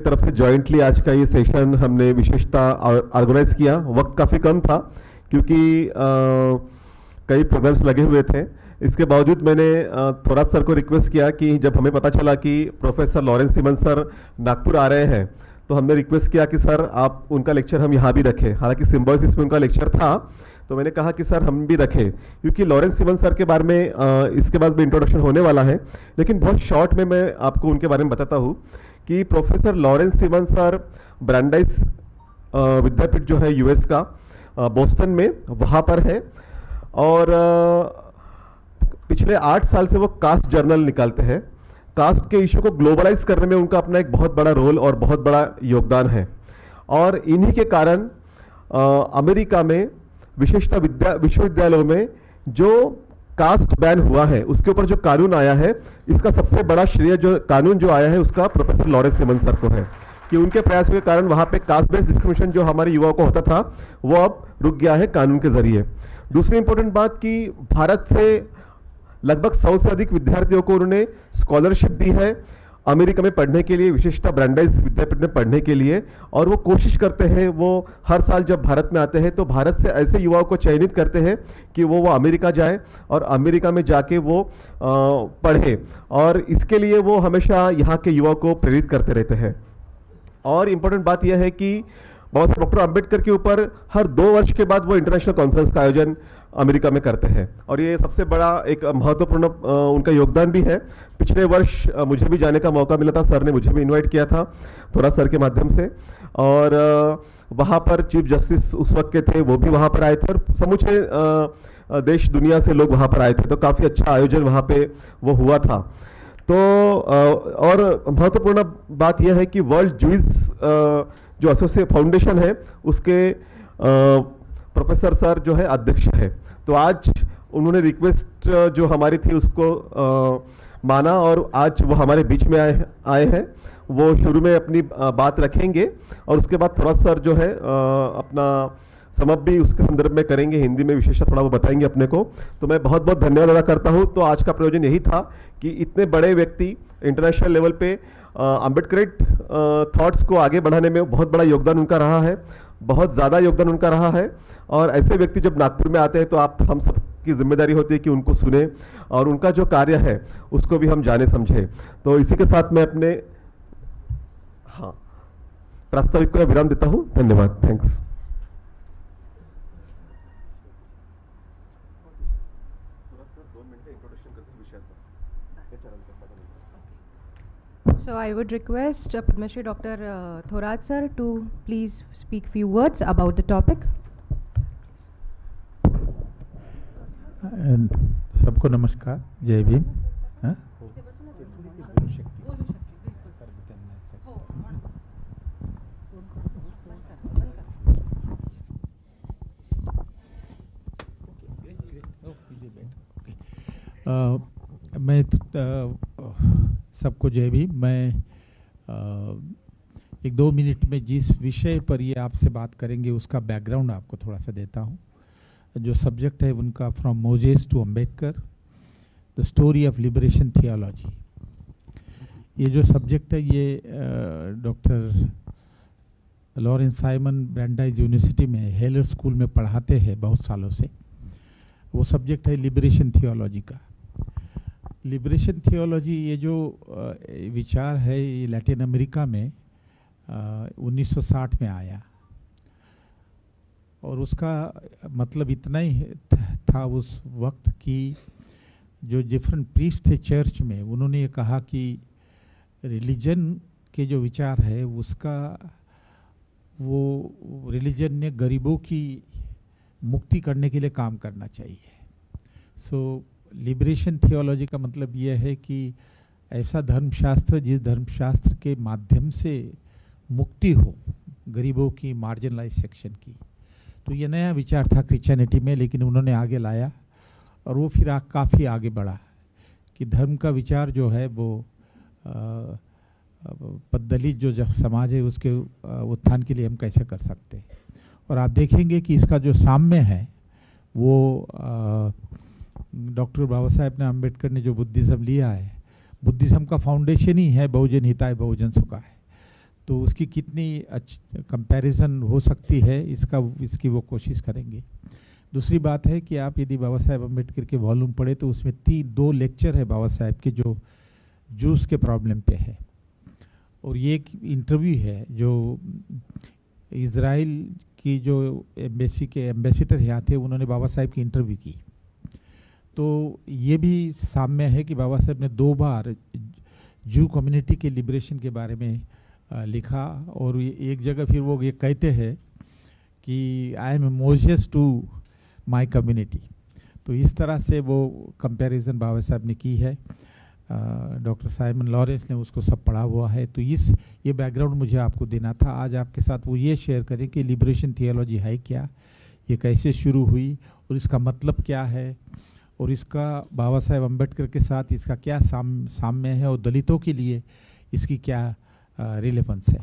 तरफ से जॉइंटली आज का ये सेशन हमने विशेषता ऑर्गेनाइज किया। वक्त काफ़ी कम था क्योंकि कई प्रोग्राम्स लगे हुए थे। इसके बावजूद मैंने थोरात सर को रिक्वेस्ट किया कि जब हमें पता चला कि प्रोफेसर लॉरेंस सिमन सर नागपुर आ रहे हैं तो हमने रिक्वेस्ट किया कि सर आप उनका लेक्चर हम यहाँ भी रखें। हालांकि सिम्बोसिस में उनका लेक्चर था तो मैंने कहा कि सर हम भी रखें, क्योंकि लॉरेंस सिमन सर के बारे में इसके बाद में इंट्रोडक्शन होने वाला है, लेकिन बहुत शॉर्ट में मैं आपको उनके बारे में बताता हूँ कि प्रोफेसर लॉरेंस सिमन सर ब्रांडाइस विद्यापीठ जो है यूएस का बोस्टन में वहाँ पर है और पिछले 8 साल से वो कास्ट जर्नल निकालते हैं। कास्ट के इशू को ग्लोबलाइज करने में उनका अपना एक बहुत बड़ा रोल और बहुत बड़ा योगदान है और इन्हीं के कारण अमेरिका में विशेषतः विश्वविद्यालयों में जो कास्ट बैन हुआ है उसके ऊपर जो कानून आया है, इसका सबसे बड़ा श्रेय जो कानून जो आया है उसका प्रोफेसर लॉरेंस सिमन सर को है कि उनके प्रयास के कारण वहाँ पे कास्ट बेस्ड डिस्क्रिमिनेशन जो हमारे युवाओं को होता था वो अब रुक गया है कानून के जरिए। दूसरी इंपॉर्टेंट बात कि भारत से लगभग 100 से अधिक विद्यार्थियों को उन्होंने स्कॉलरशिप दी है अमेरिका में पढ़ने के लिए, विशेषतः ब्रांडाइज विद्यापीठ में पढ़ने के लिए। और वो कोशिश करते हैं, वो हर साल जब भारत में आते हैं तो भारत से ऐसे युवाओं को चयनित करते हैं कि वो अमेरिका जाए और अमेरिका में जाके वो पढ़े और इसके लिए वो हमेशा यहाँ के युवाओं को प्रेरित करते रहते हैं। और इम्पोर्टेंट बात यह है कि बाबा साहब डॉक्टर अम्बेडकर के ऊपर हर 2 वर्ष के बाद वो इंटरनेशनल कॉन्फ्रेंस का आयोजन अमेरिका में करते हैं और ये सबसे बड़ा एक महत्वपूर्ण उनका योगदान भी है। पिछले वर्ष मुझे भी जाने का मौका मिला था, सर ने मुझे भी इनवाइट किया था थोड़ा सर के माध्यम से और वहाँ पर चीफ जस्टिस उस वक्त के थे, वो भी वहाँ पर आए थे और समूचे देश दुनिया से लोग वहाँ पर आए थे, तो काफ़ी अच्छा आयोजन वहाँ पे वो हुआ था। तो और महत्वपूर्ण बात यह है कि वर्ल्ड जूइश जो एसोसिएट फाउंडेशन है उसके प्रोफेसर सर जो है अध्यक्ष है। तो आज उन्होंने रिक्वेस्ट जो हमारी थी उसको माना और आज वो हमारे बीच में आए हैं। वो शुरू में अपनी बात रखेंगे और उसके बाद थोड़ा सर जो है अपना समअप भी उसके संदर्भ में करेंगे, हिंदी में विशेषता थोड़ा वो बताएंगे अपने को। तो मैं बहुत बहुत धन्यवाद अदा करता हूँ। तो आज का प्रयोजन यही था कि इतने बड़े व्यक्ति इंटरनेशनल लेवल पे अम्बेडकरेट थॉट्स को आगे बढ़ाने में बहुत बड़ा योगदान उनका रहा है, बहुत ज़्यादा योगदान उनका रहा है और ऐसे व्यक्ति जब नागपुर में आते हैं तो आप हम सबकी जिम्मेदारी होती है कि उनको सुने और उनका जो कार्य है उसको भी हम जाने समझे। तो इसी के साथ मैं अपने प्रास्ताविक को विराम देता हूँ। धन्यवाद, thanks. So I would request Padma Shri Dr. Thorat sir to please speak few words about the topic. सबको नमस्कार, जय भीम। मैं सबको जय भीम। मैं 1-2 मिनट में जिस विषय पर ये आपसे बात करेंगे उसका बैकग्राउंड आपको थोड़ा सा देता हूँ। जो सब्जेक्ट है उनका from Moses to Ambedkar, the story of liberation theology. ये जो सब्जेक्ट है ये doctor Lawrence Simon Brandeis university में हेलर स्कूल में पढ़ाते हैं बहुत सालों से। वो सब्जेक्ट है लिबरेशन थियोलॉजी का। लिबरेशन थियोलॉजी ये जो विचार है ये लैटिन अमेरिका में 1960 में आया और उसका मतलब इतना ही था उस वक्त कि जो डिफरेंट प्रीस्ट थे चर्च में, उन्होंने ये कहा कि रिलीजन के जो विचार है उसका वो रिलीजन ने गरीबों की मुक्ति करने के लिए काम करना चाहिए। सो लिबरेशन थियोलॉजी का मतलब यह है कि ऐसा धर्मशास्त्र जिस धर्मशास्त्र के माध्यम से मुक्ति हो गरीबों की, मार्जिनलाइज सेक्शन की। तो ये नया विचार था क्रिश्चियनिटी में, लेकिन उन्होंने आगे लाया और वो फिर काफ़ी आगे बढ़ा कि धर्म का विचार जो है वो दलित जो समाज है उसके उत्थान के लिए हम कैसे कर सकते हैं। और आप देखेंगे कि इसका जो साम्य है वो डॉक्टर बाबा साहेब अम्बेडकर ने जो बुद्धिज़्म लिया है, बुद्धिज़्म का फाउंडेशन ही है बहुजन हिताय बहुजन सुखाय। तो उसकी कितनी कंपैरिजन हो सकती है इसकी वो कोशिश करेंगे। दूसरी बात है कि आप यदि बाबा साहेब अम्बेडकर के वॉल्यूम पढ़े तो उसमें 2 लेक्चर है बाबा साहेब के जो जूस के प्रॉब्लम पे है, और ये एक इंटरव्यू है जो इज़राइल की जो एम्बेसी के एम्बेसडर यहाँ थे, उन्होंने बाबा साहेब की इंटरव्यू की। तो ये भी साम्य है कि बाबा साहेब ने 2 बार जू कम्युनिटी के लिबरेशन के बारे में लिखा, और एक जगह फिर वो ये कहते हैं कि I am Moses to my community. तो इस तरह से वो कंपैरिजन बाबा साहब ने की है। डॉक्टर साइमन लॉरेंस ने उसको सब पढ़ा हुआ है। तो ये बैकग्राउंड मुझे आपको देना था। आज आपके साथ वो ये शेयर करें कि लिबरेशन थियोलॉजी है क्या, ये कैसे शुरू हुई और इसका मतलब क्या है, और इसका बाबा साहेब अम्बेडकर के साथ इसका क्या साम्य है, और दलितों के लिए इसकी क्या रिलेवेंस है।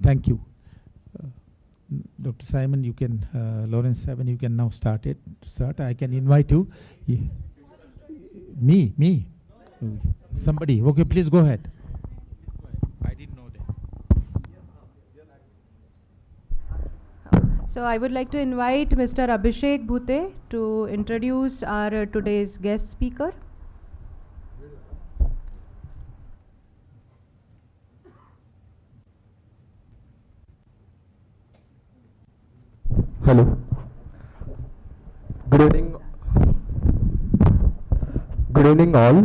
Thank you Dr. Simon. You can Laurence Simon, you can now start. I can invite you. Me somebody. Okay, please go ahead. I didn't know that. So I would like to invite Mr. Abhishek Bhute to introduce our today's guest speaker. Hello. Good evening. Good evening all.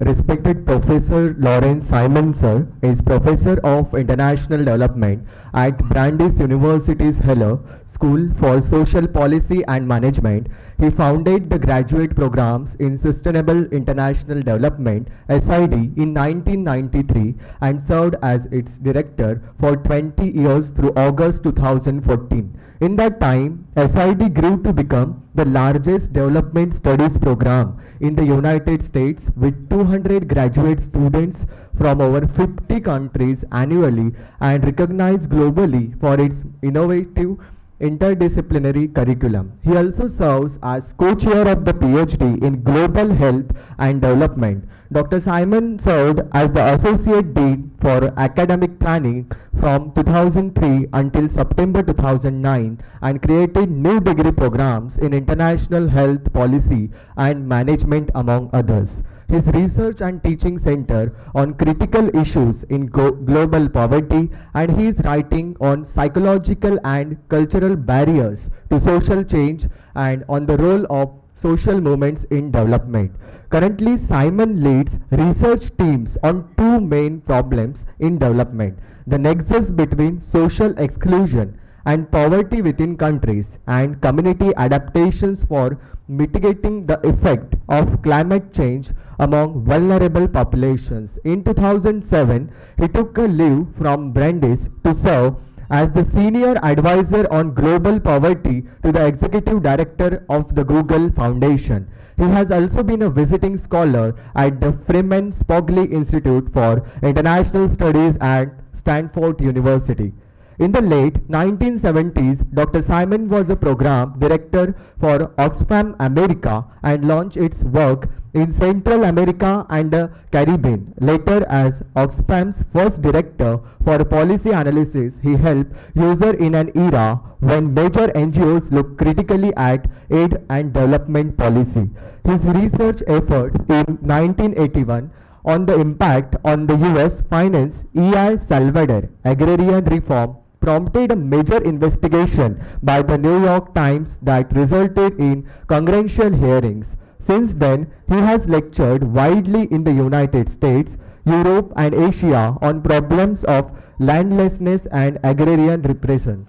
Respected Professor Laurence Simon sir is Professor of International Development at Brandeis University's Heller School for Social Policy and Management. He founded the graduate programs in Sustainable International Development (SID) in 1993 and served as its director for 20 years through August 2014. In that time, SID grew to become the largest development studies program in the United States with 200 graduate students from over 50 countries annually and recognized globally for its innovative interdisciplinary curriculum. He also serves as co-chair of the PhD in Global Health and Development. Dr. Simon served as the Associate Dean for Academic Planning from 2003 until September 2009 and created new degree programs in international health policy and management among others. His research and teaching center on critical issues in global poverty, and he is writing on psychological and cultural barriers to social change and on the role of social movements in development. Currently, Simon leads research teams on 2 main problems in development: the nexus between social exclusion and poverty within countries, and community adaptations for mitigating the effect of climate change among vulnerable populations. In 2007, he took a leave from Brandeis to serve as the Senior Advisor on Global Poverty to the Executive Director of the Google Foundation. He has also been a visiting scholar at the Freeman Spogli Institute for International Studies at Stanford University. In the late 1970s, Dr. Simon was a program director for Oxfam America and launched its work in Central America and the Caribbean. Later, as Oxfam's first director for policy analysis, he helped users in an era when major NGOs look critically at aid and development policy. His research efforts in 1981 on the impact on the US finance El Salvador agrarian reform prompted a major investigation by the New York Times that resulted in congressional hearings. Since then, he has lectured widely in the United States, Europe and Asia on problems of landlessness and agrarian repression.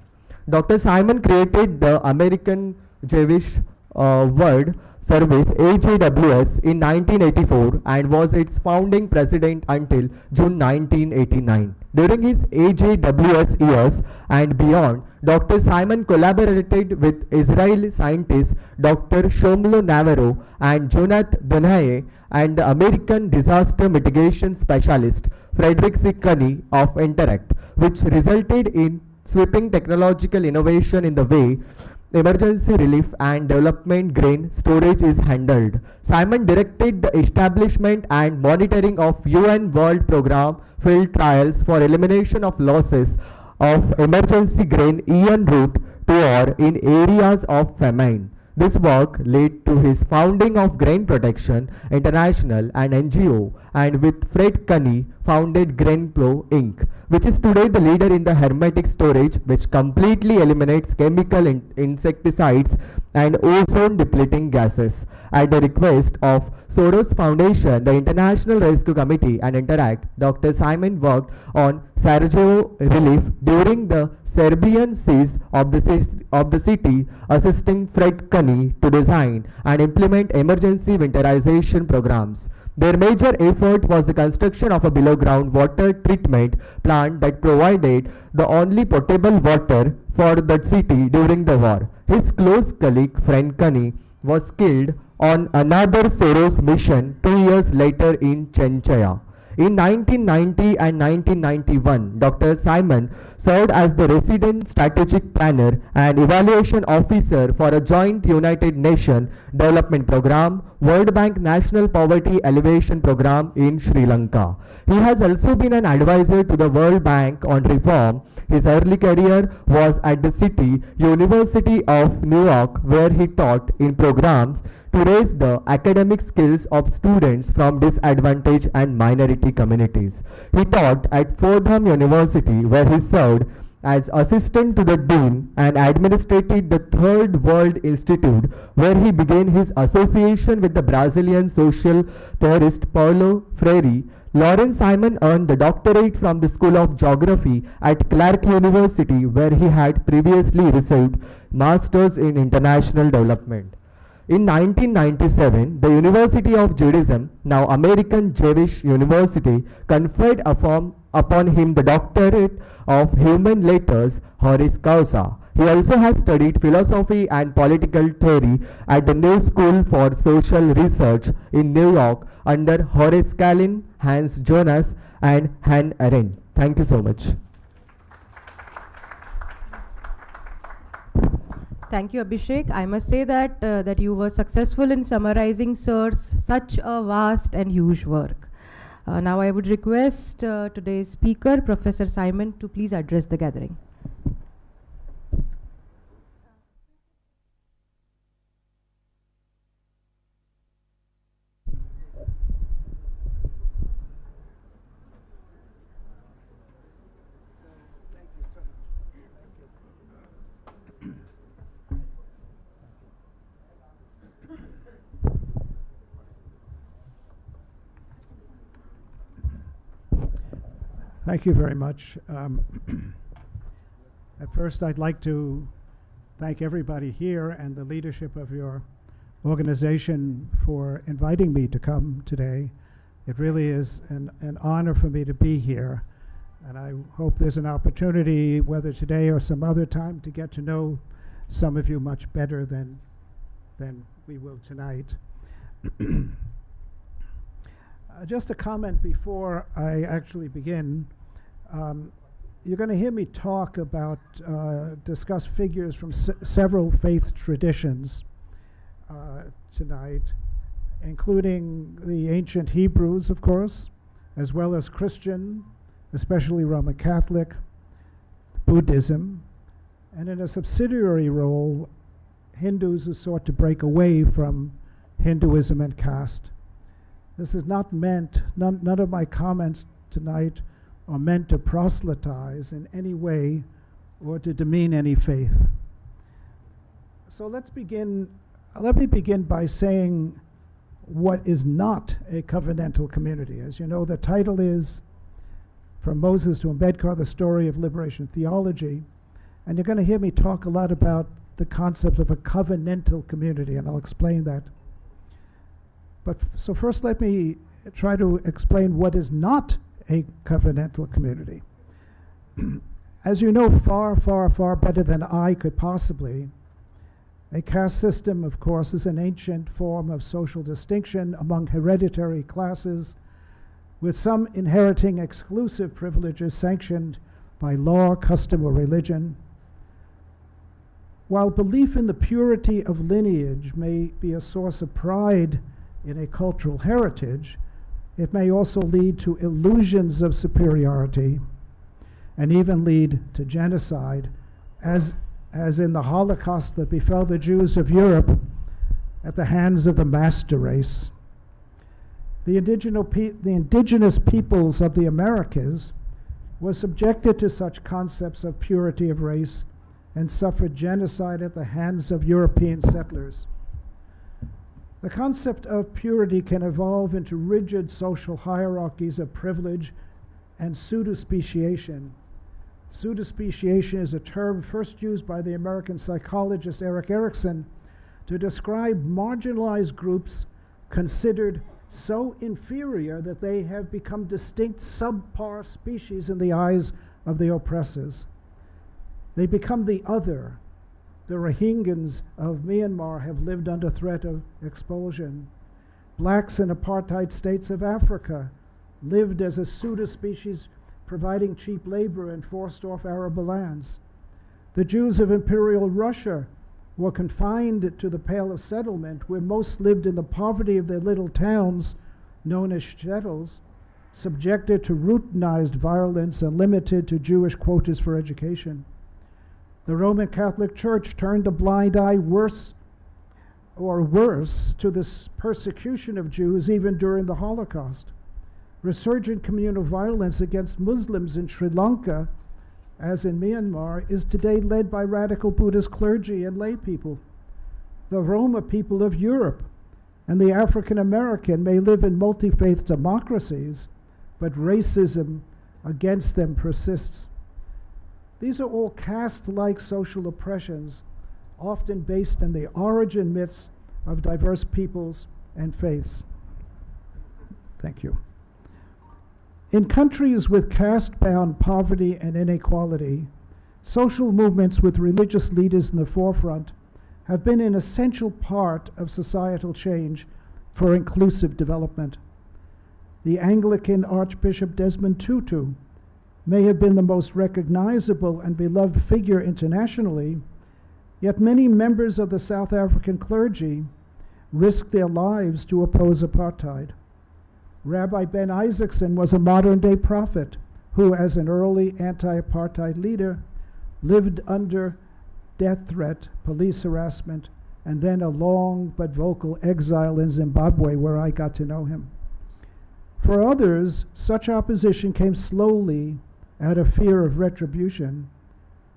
Dr. Simon created the American Jewish World Service (AJWS) in 1984 and was its founding president until June 1989. During his AJWS years and beyond, Dr. Simon collaborated with Israeli scientists Dr. Shomlo Navarro and Jonathan Donaye and the American disaster mitigation specialist Frederick Siccani of Interact, which resulted in sweeping technological innovation in the way emergency relief and development grain storage is handled. Simon directed the establishment and monitoring of UN World Programme field trials for elimination of losses of emergency grain en route to or in areas of famine. This work led to his founding of Grain Protection International, an NGO, and with Fred Cunney founded Grainpro Inc., which is today the leader in the hermetic storage, which completely eliminates chemical insecticides and ozone depleting gases. At the request of Soros Foundation, the International Rescue Committee and Interact, Dr. Simon worked on Sarajevo relief during the Serbian siege of the city, assisting Fred Cunney to design and implement emergency winterization programs. Their major effort was the construction of a below-ground water treatment plant that provided the only potable water for that city during the war. His close colleague, Fred Cunney, was killed on another Soros mission 2 years later in Chechnya. In 1990 and 1991, Dr. Simon served as the resident strategic planner and evaluation officer for a joint United Nations development program, World Bank National Poverty Alleviation Program in Sri Lanka. He has also been an advisor to the World Bank on reform. His early career was at the City University of New York, where he taught in programs to raise the academic skills of students from disadvantaged and minority communities. He taught at Fordham University, where he served as assistant to the dean and administrated the Third World Institute, where he began his association with the Brazilian social theorist Paulo Freire. Laurence Simon earned the doctorate from the School of Geography at Clark University, where he had previously received Masters in International Development. In 1997, the University of Judaism, now American Jewish University, conferred upon him the Doctorate of Human Letters honoris causa. He also has studied philosophy and political theory at the New School for Social Research in New York under Horace Kalin, Hans Jonas, and Hannah Arendt. Thank you so much. Thank you, Abhishek. I must say that that you were successful in summarizing Sir's such a vast and huge work. Now I would request today's speaker, Professor Simon, to please address the gathering. Thank you very much. At first, I'd like to thank everybody here and the leadership of your organization for inviting me to come today. It really is an honor for me to be here, and I hope there's an opportunity, whether today or some other time, to get to know some of you much better than we will tonight. Just a comment before I actually begin. You're going to hear me talk about, discuss figures from several faith traditions tonight, including the ancient Hebrews, of course, as well as Christian, especially Roman Catholic, Buddhism, and in a subsidiary role, Hindus who sought to break away from Hinduism and caste. This is not meant, none of my comments tonight are meant to proselytize in any way or to demean any faith. So let me begin by saying what is not a covenantal community. As you know, the title is From Moses to Ambedkar, the Story of Liberation Theology, and you're going to hear me talk a lot about the concept of a covenantal community, and I'll explain that. But so first let me try to explain what is not a covenantal community. As you know far, far, far better than I could possibly, a caste system, of course, is an ancient form of social distinction among hereditary classes, with some inheriting exclusive privileges sanctioned by law, custom, or religion. While belief in the purity of lineage may be a source of pride in a cultural heritage, it may also lead to illusions of superiority and even lead to genocide, as in the Holocaust that befell the Jews of Europe at the hands of the master race. The indigenous peoples of the Americas were subjected to such concepts of purity of race and suffered genocide at the hands of European settlers. The concept of purity can evolve into rigid social hierarchies of privilege and pseudospeciation. Pseudospeciation is a term first used by the American psychologist Erik Erikson to describe marginalized groups considered so inferior that they have become distinct subpar species in the eyes of the oppressors. They become the other. The Rohingyans of Myanmar have lived under threat of expulsion. Blacks in apartheid states of Africa lived as a pseudospecies, providing cheap labor and forced off Arab lands. The Jews of Imperial Russia were confined to the Pale of Settlement, where most lived in the poverty of their little towns, known as shtetls, subjected to routinized violence and limited to Jewish quotas for education. The Roman Catholic Church turned a blind eye worse to this persecution of Jews even during the Holocaust. Resurgent communal violence against Muslims in Sri Lanka, as in Myanmar, is today led by radical Buddhist clergy and lay people. The Roma people of Europe and the African American may live in multi-faith democracies, but racism against them persists. These are all caste-like social oppressions, often based in the origin myths of diverse peoples and faiths. Thank you. In countries with caste-bound poverty and inequality, social movements with religious leaders in the forefront have been an essential part of societal change for inclusive development. The Anglican Archbishop Desmond Tutu may have been the most recognizable and beloved figure internationally, yet many members of the South African clergy risked their lives to oppose apartheid. Rabbi Ben Isaacson was a modern-day prophet who, as an early anti-apartheid leader, lived under death threat, police harassment, and then a long but vocal exile in Zimbabwe, where I got to know him. For others, such opposition came slowly out of fear of retribution,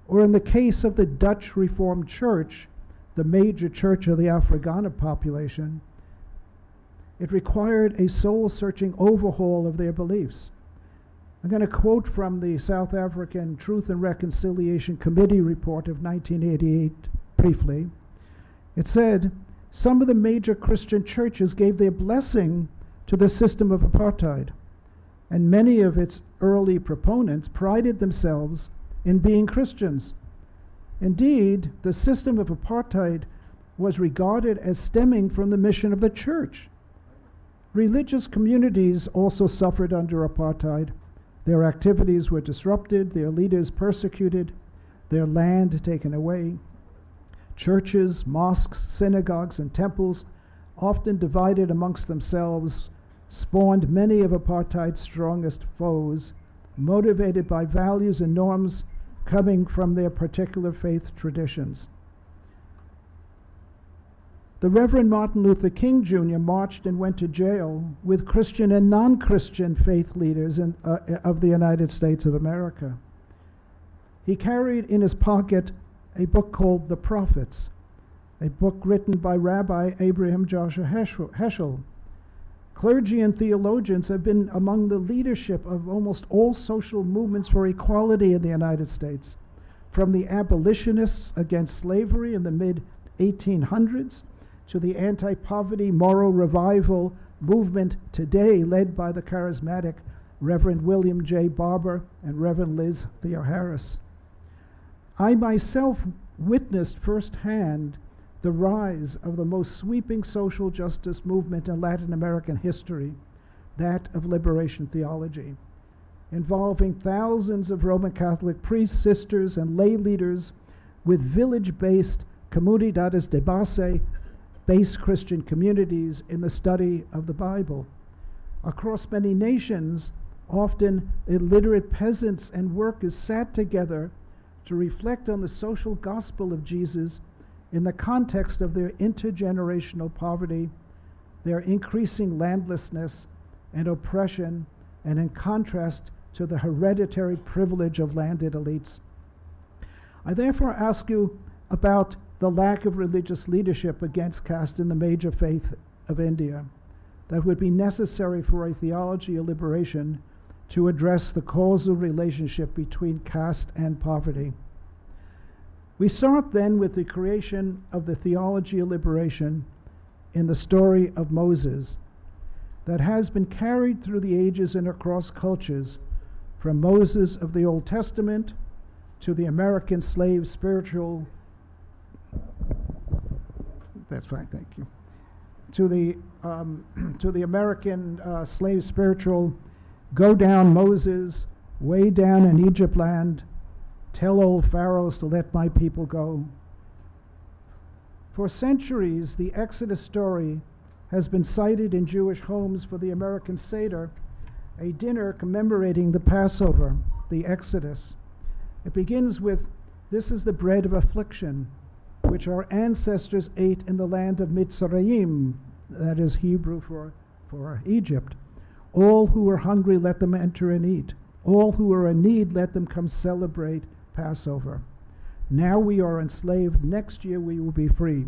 or in the case of the Dutch Reformed Church, the major church of the Afrikaner population, it required a soul-searching overhaul of their beliefs. I'm going to quote from the South African Truth and Reconciliation Committee report of 1988 briefly. It said, "Some of the major Christian churches gave their blessing to the system of apartheid, and many of its early proponents prided themselves in being Christians. Indeed, the system of apartheid was regarded as stemming from the mission of the church. Religious communities also suffered under apartheid. Their activities were disrupted, their leaders persecuted, their land taken away. Churches, mosques, synagogues, and temples, often divided amongst themselves, spawned many of apartheid's strongest foes, motivated by values and norms coming from their particular faith traditions." The Reverend Martin Luther King Jr. marched and went to jail with Christian and non-Christian faith leaders of the United States of America. He carried in his pocket a book called The Prophets, a book written by Rabbi Abraham Joshua Heschel. Clergy and theologians have been among the leadership of almost all social movements for equality in the United States, from the abolitionists against slavery in the mid-1800s to the anti-poverty moral revival movement today led by the charismatic Reverend William J. Barber and Reverend Liz Theoharis. I myself witnessed firsthand the rise of the most sweeping social justice movement in Latin American history, that of liberation theology, involving thousands of Roman Catholic priests, sisters, and lay leaders with village-based comunidades de base, based Christian communities in the study of the Bible. Across many nations, often illiterate peasants and workers sat together to reflect on the social gospel of Jesus in the context of their intergenerational poverty, their increasing landlessness and oppression, and in contrast to the hereditary privilege of landed elites. I therefore ask you about the lack of religious leadership against caste in the major faith of India that would be necessary for a theology of liberation to address the causal relationship between caste and poverty. We start then with the creation of the theology of liberation in the story of Moses that has been carried through the ages and across cultures, from Moses of the Old Testament to the American slave spiritual, that's fine, thank you, to the American slave spiritual, go down Moses, way down in Egypt land, tell old pharaohs to let my people go. For centuries, the Exodus story has been cited in Jewish homes for the American Seder, a dinner commemorating the Passover, the Exodus. It begins with, "This is the bread of affliction, which our ancestors ate in the land of Mitzrayim," that is Hebrew for Egypt. "All who are hungry, let them enter and eat. All who are in need, let them come celebrate Passover. Now we are enslaved, next year we will be free."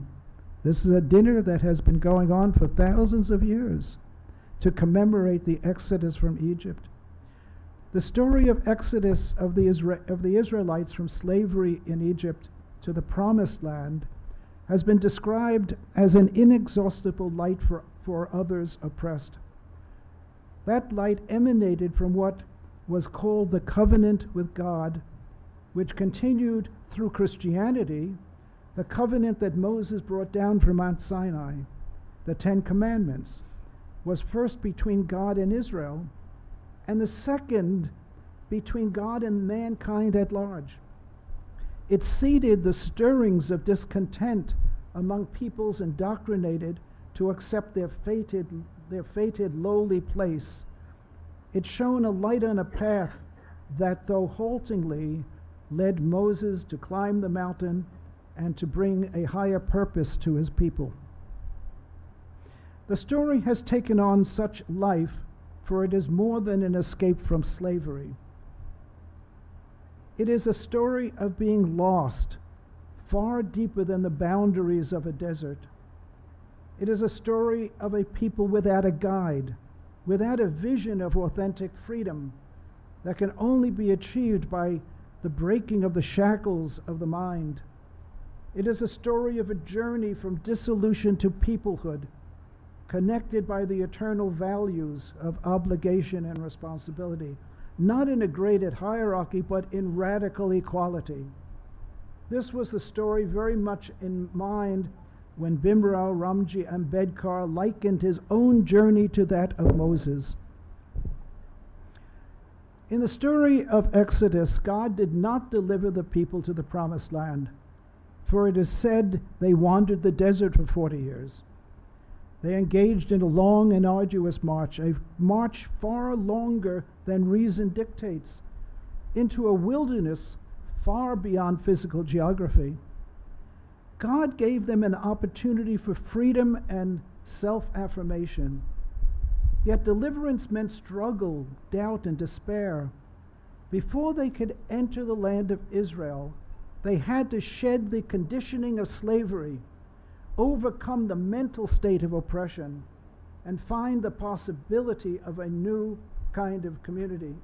This is a dinner that has been going on for thousands of years to commemorate the Exodus from Egypt. The story of Exodus of the Israelites from slavery in Egypt to the Promised Land has been described as an inexhaustible light for others oppressed. That light emanated from what was called the covenant with God, which continued through Christianity, the covenant that Moses brought down from Mount Sinai, the Ten Commandments, was first between God and Israel, and the second between God and mankind at large. It seeded the stirrings of discontent among peoples indoctrinated to accept their fated lowly place. It shone a light on a path that, though haltingly, led Moses to climb the mountain and to bring a higher purpose to his people. The story has taken on such life, for it is more than an escape from slavery. It is a story of being lost, far deeper than the boundaries of a desert. It is a story of a people without a guide, without a vision of authentic freedom that can only be achieved by the breaking of the shackles of the mind. It is a story of a journey from dissolution to peoplehood, connected by the eternal values of obligation and responsibility, not in a graded hierarchy, but in radical equality. This was the story very much in mind when Bhimrao Ramji Ambedkar likened his own journey to that of Moses. In the story of Exodus, God did not deliver the people to the Promised Land, for it is said they wandered the desert for 40 years. They engaged in a long and arduous march, a march far longer than reason dictates, into a wilderness far beyond physical geography. God gave them an opportunity for freedom and self-affirmation. Yet deliverance meant struggle, doubt, and despair. Before they could enter the land of Israel, they had to shed the conditioning of slavery, overcome the mental state of oppression, and find the possibility of a new kind of community.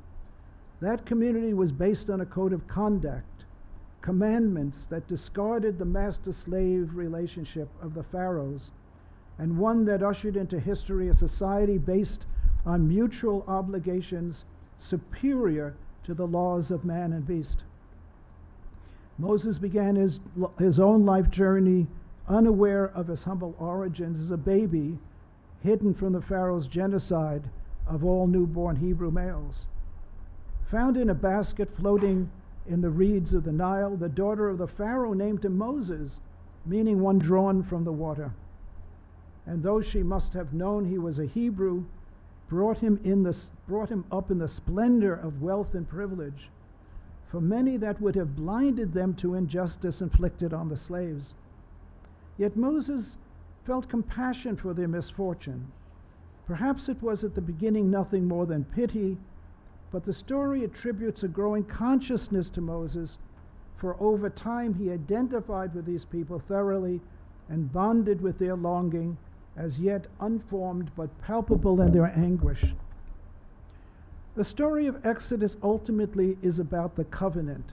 That community was based on a code of conduct, commandments that discarded the master-slave relationship of the pharaohs, and one that ushered into history a society based on mutual obligations superior to the laws of man and beast. Moses began his own life journey unaware of his humble origins as a baby, hidden from the Pharaoh's genocide of all newborn Hebrew males. Found in a basket floating in the reeds of the Nile, the daughter of the Pharaoh named him Moses, meaning one drawn from the water. And though she must have known he was a Hebrew, brought him up in the splendor of wealth and privilege, for many that would have blinded them to injustice inflicted on the slaves. Yet Moses felt compassion for their misfortune. Perhaps it was at the beginning nothing more than pity, but the story attributes a growing consciousness to Moses, for over time he identified with these people thoroughly and bonded with their longing, as yet unformed but palpable in their anguish. The story of Exodus ultimately is about the covenant.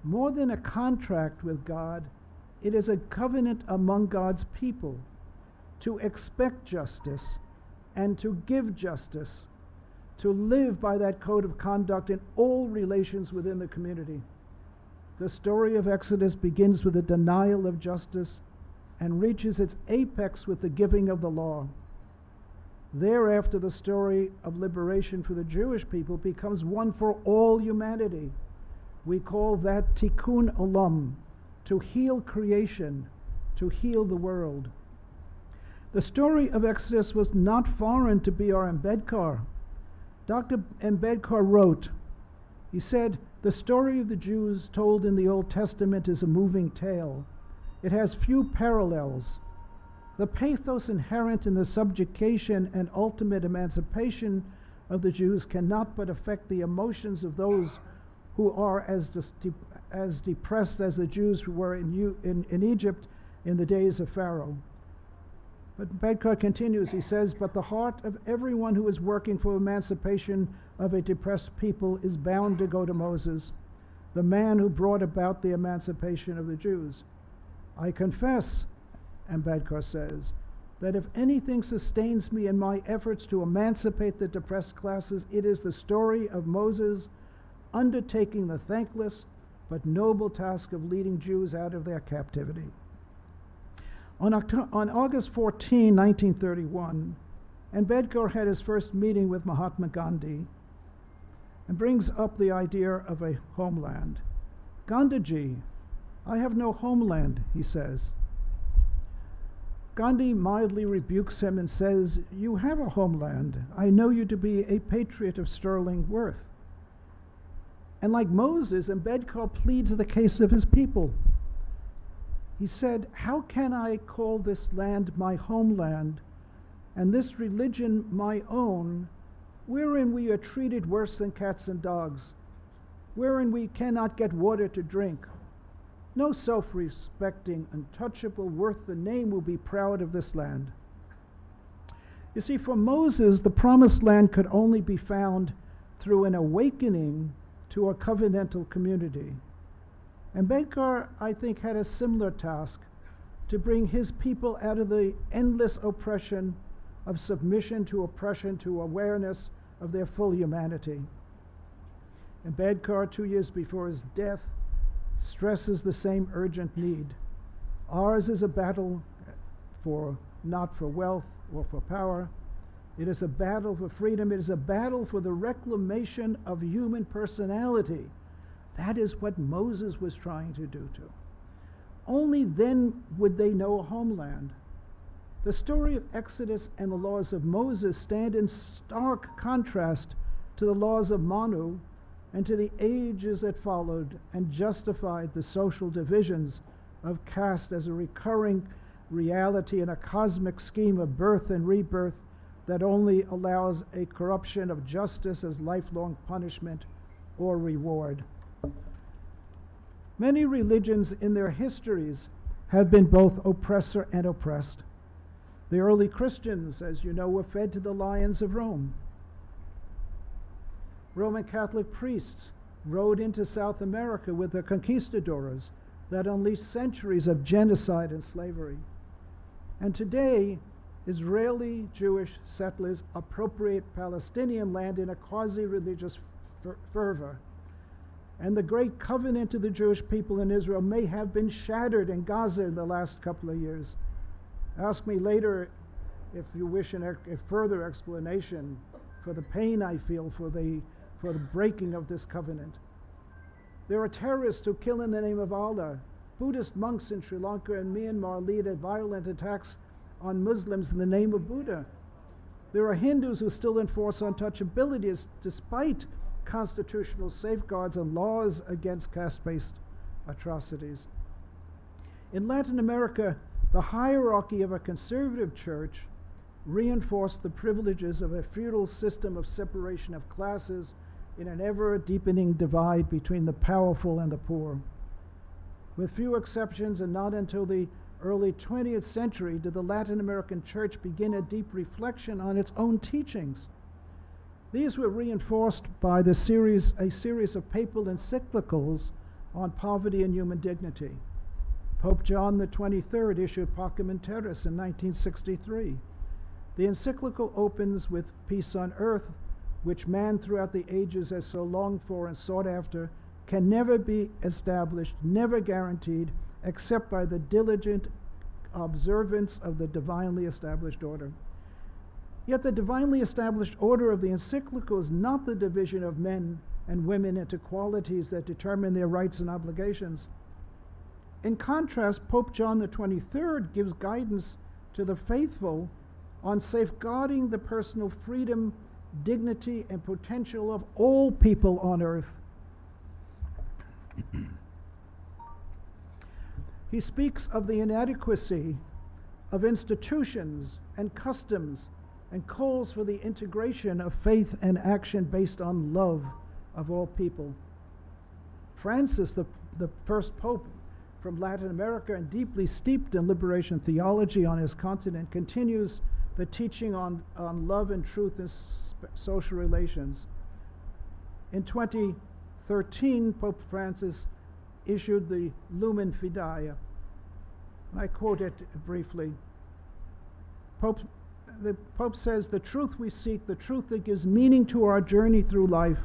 More than a contract with God, it is a covenant among God's people to expect justice and to give justice, to live by that code of conduct in all relations within the community. The story of Exodus begins with a denial of justice and reaches its apex with the giving of the law. Thereafter, the story of liberation for the Jewish people becomes one for all humanity. We call that tikkun olam, to heal creation, to heal the world. The story of Exodus was not foreign to B.R. Ambedkar. Dr. Ambedkar wrote, he said, "The story of the Jews told in the Old Testament is a moving tale. It has few parallels. The pathos inherent in the subjugation and ultimate emancipation of the Jews cannot but affect the emotions of those who are as depressed as the Jews who were in Egypt in the days of Pharaoh." But Ambedkar continues, he says, "But the heart of everyone who is working for emancipation of a depressed people is bound to go to Moses, the man who brought about the emancipation of the Jews. I confess," Ambedkar says, "that if anything sustains me in my efforts to emancipate the depressed classes, it is the story of Moses undertaking the thankless but noble task of leading Jews out of their captivity." On August 14, 1931, Ambedkar had his first meeting with Mahatma Gandhi and brings up the idea of a homeland. "Gandhiji, I have no homeland," he says. Gandhi mildly rebukes him and says, "You have a homeland. I know you to be a patriot of sterling worth." And like Moses, Ambedkar pleads the case of his people. He said, "How can I call this land my homeland and this religion my own, wherein we are treated worse than cats and dogs, wherein we cannot get water to drink? No self-respecting, untouchable, worth the name will be proud of this land." You see, for Moses, the promised land could only be found through an awakening to a covenantal community. Ambedkar, I think, had a similar task to bring his people out of the endless oppression of submission to oppression to awareness of their full humanity. Ambedkar, 2 years before his death, stresses the same urgent need. Ours is a battle not for wealth or for power. It is a battle for freedom. It is a battle for the reclamation of human personality. That is what Moses was trying to do too. Only then would they know a homeland. The story of Exodus and the laws of Moses stand in stark contrast to the laws of Manu and to the ages that followed and justified the social divisions of caste as a recurring reality in a cosmic scheme of birth and rebirth that only allows a corruption of justice as lifelong punishment or reward. Many religions in their histories have been both oppressor and oppressed. The early Christians, as you know, were fed to the lions of Rome. Roman Catholic priests rode into South America with the conquistadors that unleashed centuries of genocide and slavery. And today, Israeli Jewish settlers appropriate Palestinian land in a quasi-religious fervor. And the great covenant of the Jewish people in Israel may have been shattered in Gaza in the last couple of years. Ask me later if you wish a further explanation for the pain I feel for the breaking of this covenant. There are terrorists who kill in the name of Allah. Buddhist monks in Sri Lanka and Myanmar lead violent attacks on Muslims in the name of Buddha. There are Hindus who still enforce untouchability despite constitutional safeguards and laws against caste-based atrocities. In Latin America, the hierarchy of a conservative church reinforced the privileges of a feudal system of separation of classes in an ever-deepening divide between the powerful and the poor. With few exceptions, and not until the early 20th century did the Latin American church begin a deep reflection on its own teachings. These were reinforced by a series of papal encyclicals on poverty and human dignity. Pope John XXIII issued Pacem in Terris in 1963. The encyclical opens with peace on earth, which man throughout the ages has so longed for and sought after, can never be established, never guaranteed, except by the diligent observance of the divinely established order. Yet the divinely established order of the encyclical is not the division of men and women into qualities that determine their rights and obligations. In contrast, Pope John XXIII gives guidance to the faithful on safeguarding the personal freedom, dignity, and potential of all people on earth. He speaks of the inadequacy of institutions and customs and calls for the integration of faith and action based on love of all people. Francis, the first pope from Latin America and deeply steeped in liberation theology on his continent, continues the teaching on love and truth in social relations. In 2013, Pope Francis issued the Lumen Fidei. And I quote it briefly. The Pope says, "The truth we seek, the truth that gives meaning to our journey through life,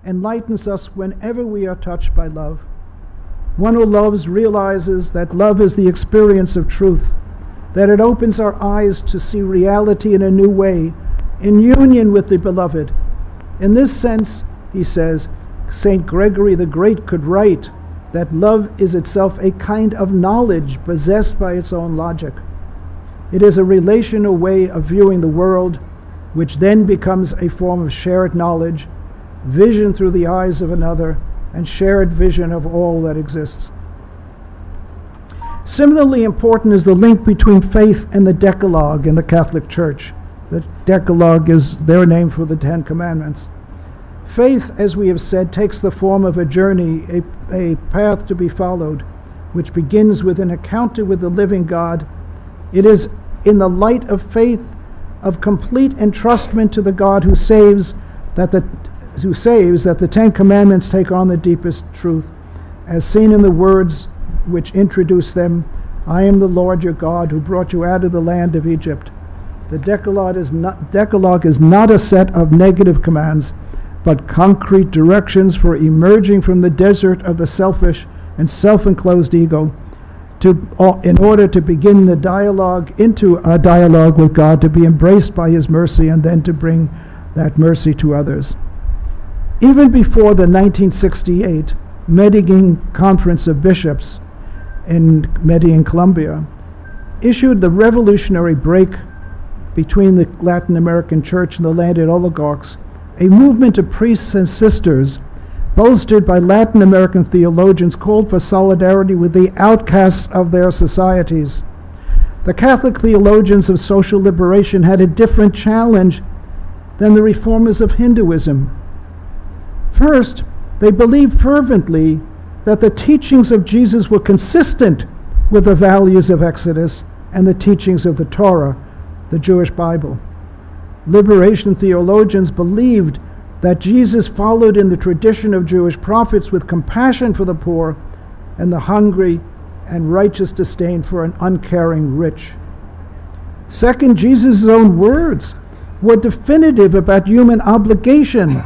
enlightens us whenever we are touched by love. One who loves realizes that love is the experience of truth, that it opens our eyes to see reality in a new way, in union with the beloved. In this sense," he says, St. Gregory the Great could write that love is itself a kind of knowledge possessed by its own logic. It is a relational way of viewing the world, which then becomes a form of shared knowledge, vision through the eyes of another, and shared vision of all that exists. Similarly important is the link between faith and the Decalogue in the Catholic Church. The Decalogue is their name for the Ten Commandments. Faith, as we have said, takes the form of a journey, a path to be followed, which begins with an encounter with the living God. It is in the light of faith, of complete entrustment to the God who saves, that the Ten Commandments take on the deepest truth, as seen in the words which introduce them. "I am the Lord your God who brought you out of the land of Egypt." The Decalogue is not a set of negative commands, but concrete directions for emerging from the desert of the selfish and self-enclosed ego, in order to begin the dialogue into a dialogue with God, to be embraced by His mercy, and then to bring that mercy to others. Even before the 1968 Medellin Conference of Bishops in Medellin, Colombia, issued the revolutionary break between the Latin American church and the landed oligarchs, a movement of priests and sisters bolstered by Latin American theologians called for solidarity with the outcasts of their societies. The Catholic theologians of social liberation had a different challenge than the reformers of Hinduism. First, they believed fervently that the teachings of Jesus were consistent with the values of Exodus and the teachings of the Torah, the Jewish Bible. Liberation theologians believed that Jesus followed in the tradition of Jewish prophets with compassion for the poor and the hungry and righteous disdain for an uncaring rich. Second, Jesus' own words were definitive about human obligation.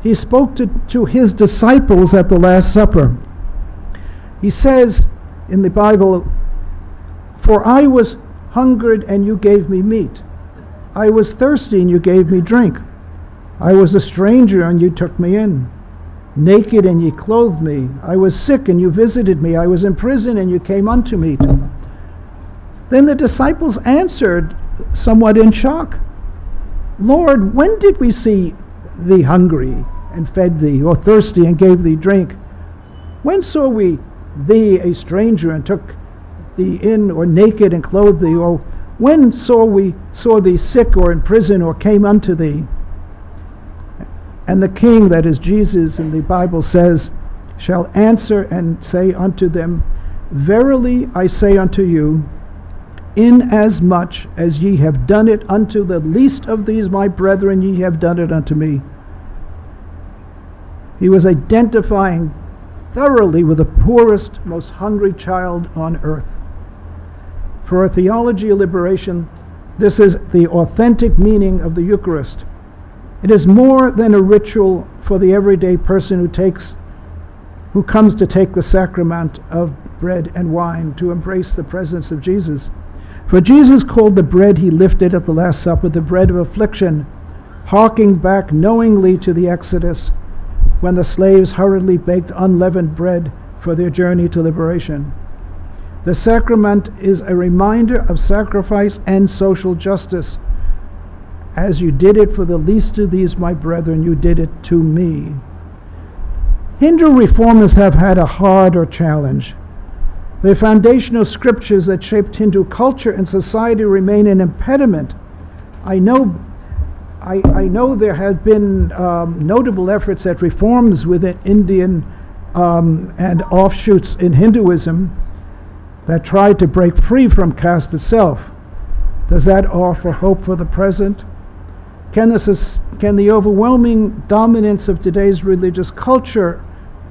He spoke to his disciples at the Last Supper. He says in the Bible, "For I was hungered and you gave me meat. I was thirsty and you gave me drink. I was a stranger and you took me in. naked and ye clothed me. I was sick and you visited me. I was in prison and you came unto me. Then the disciples answered, somewhat in shock, Lord, when did we see thee hungry and fed thee, or thirsty and gave thee drink? When saw we thee a stranger and took thee in, or naked and clothed thee? Or when saw thee sick or in prison, or came unto thee? And the King, that is Jesus in the Bible, says, shall answer and say unto them, verily I say unto you, inasmuch as ye have done it unto the least of these my brethren, ye have done it unto me. He was identifying thoroughly with the poorest, most hungry child on earth. For a theology of liberation, this is the authentic meaning of the Eucharist. It is more than a ritual for the everyday person who comes to take the sacrament of bread and wine, to embrace the presence of Jesus. For Jesus called the bread he lifted at the Last Supper the bread of affliction, harking back knowingly to the Exodus, when the slaves hurriedly baked unleavened bread for their journey to liberation. The sacrament is a reminder of sacrifice and social justice. As you did it for the least of these my brethren, you did it to me. Hindu reformers have had a harder challenge. The foundational scriptures that shaped Hindu culture and society remain an impediment. I know there have been notable efforts at reforms within Indian and offshoots in Hinduism that tried to break free from caste itself. Does that offer hope for the present? Can the overwhelming dominance of today's religious culture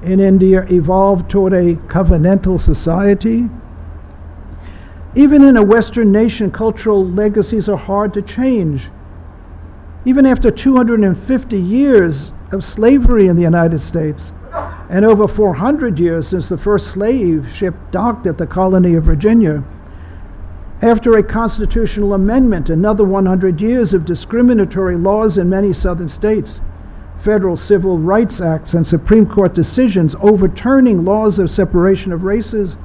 in India evolve toward a covenantal society? Even in a Western nation, cultural legacies are hard to change. Even after 250 years of slavery in the United States, and over 400 years since the first slave ship docked at the colony of Virginia, after a constitutional amendment, another 100 years of discriminatory laws in many southern states, federal civil rights acts, and Supreme Court decisions overturning laws of separation of races,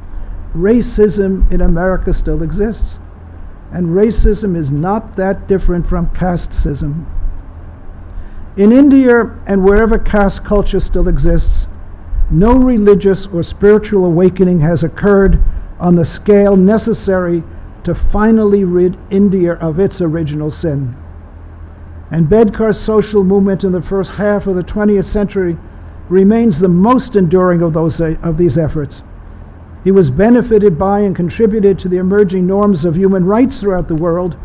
racism in America still exists. And racism is not that different from casteism. In India and wherever caste culture still exists, no religious or spiritual awakening has occurred on the scale necessary to finally rid India of its original sin. Ambedkar's social movement in the first half of the 20th century remains the most enduring of these efforts. He was benefited by and contributed to the emerging norms of human rights throughout the world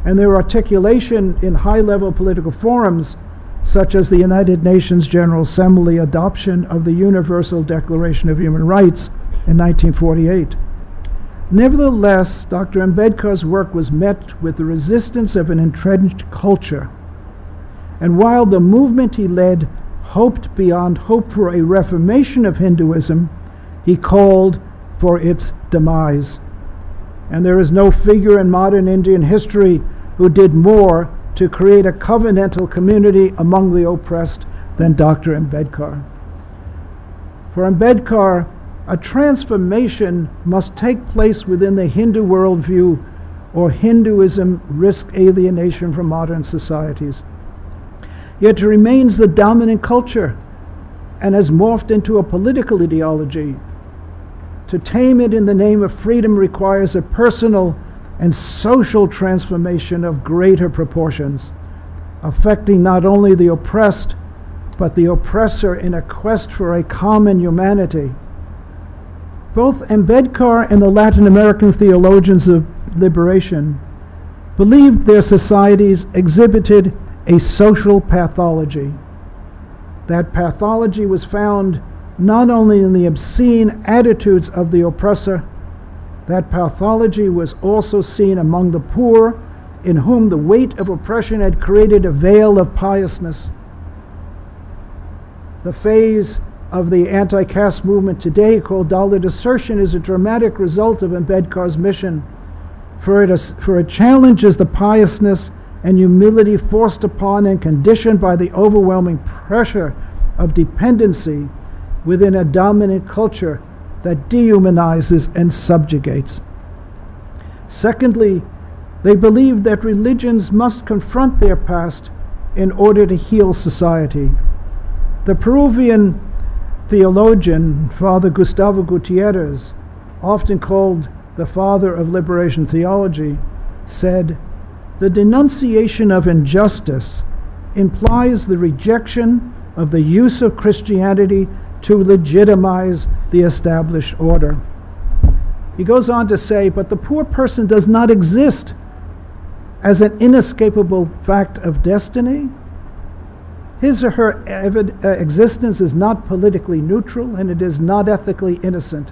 and their articulation in high-level political forums such as the United Nations General Assembly adoption of the Universal Declaration of Human Rights in 1948. Nevertheless, Dr. Ambedkar's work was met with the resistance of an entrenched culture. And while the movement he led hoped beyond hope for a reformation of Hinduism, he called for its demise. And there is no figure in modern Indian history who did more to create a covenantal community among the oppressed than Dr. Ambedkar. For Ambedkar, a transformation must take place within the Hindu worldview, or Hinduism risks alienation from modern societies. Yet it remains the dominant culture and has morphed into a political ideology. To tame it in the name of freedom requires a personal and social transformation of greater proportions, affecting not only the oppressed, but the oppressor in a quest for a common humanity. Both Ambedkar and the Latin American theologians of liberation believed their societies exhibited a social pathology. That pathology was found not only in the obscene attitudes of the oppressor, that pathology was also seen among the poor, in whom the weight of oppression had created a veil of piousness. The phase of the anti-caste movement today, called Dalit assertion, is a dramatic result of Ambedkar's mission, for it challenges the piousness and humility forced upon and conditioned by the overwhelming pressure of dependency within a dominant culture that dehumanizes and subjugates. Secondly, they believe that religions must confront their past in order to heal society. The Peruvian theologian, Father Gustavo Gutierrez, often called the father of liberation theology, said, "The denunciation of injustice implies the rejection of the use of Christianity to legitimize the established order." He goes on to say, "But the poor person does not exist as an inescapable fact of destiny. His or her existence is not politically neutral, and it is not ethically innocent.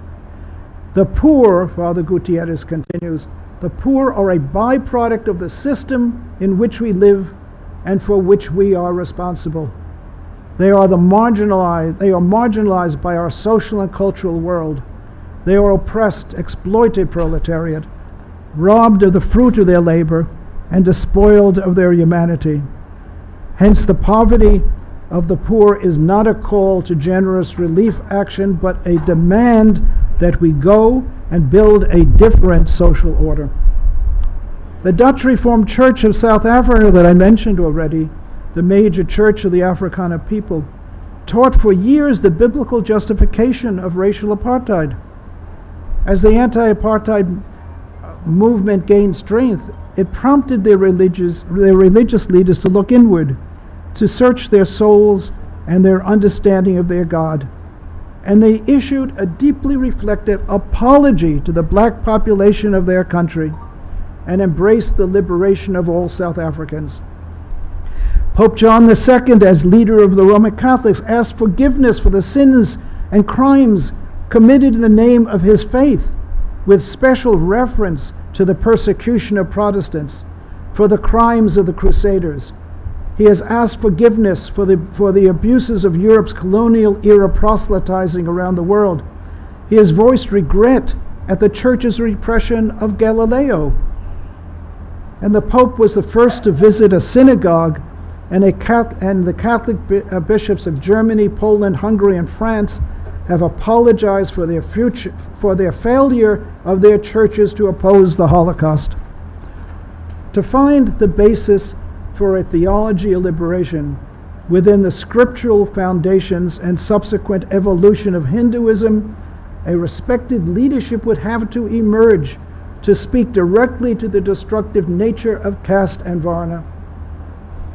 The poor," Father Gutierrez continues, "the poor are a byproduct of the system in which we live and for which we are responsible. They are marginalized by our social and cultural world. They are oppressed, exploited proletariat, robbed of the fruit of their labor, and despoiled of their humanity. Hence, the poverty of the poor is not a call to generous relief action, but a demand that we go and build a different social order." The Dutch Reformed Church of South Africa that I mentioned already, the major church of the Afrikaner people, taught for years the biblical justification of racial apartheid. As the anti-apartheid movement gained strength, it prompted their religious leaders to look inward, to search their souls and their understanding of their God. And they issued a deeply reflective apology to the black population of their country and embraced the liberation of all South Africans. Pope John II, as leader of the Roman Catholics, asked forgiveness for the sins and crimes committed in the name of his faith, with special reference to the persecution of Protestants, for the crimes of the Crusaders. He has asked forgiveness for the abuses of Europe's colonial era proselytizing around the world. He has voiced regret at the Church's repression of Galileo. And the Pope was the first to visit a synagogue, and the Catholic bishops of Germany, Poland, Hungary, and France have apologized for their failure of their churches to oppose the Holocaust. To find the basis for a theology of liberation within the scriptural foundations and subsequent evolution of Hinduism, a respected leadership would have to emerge to speak directly to the destructive nature of caste and varna.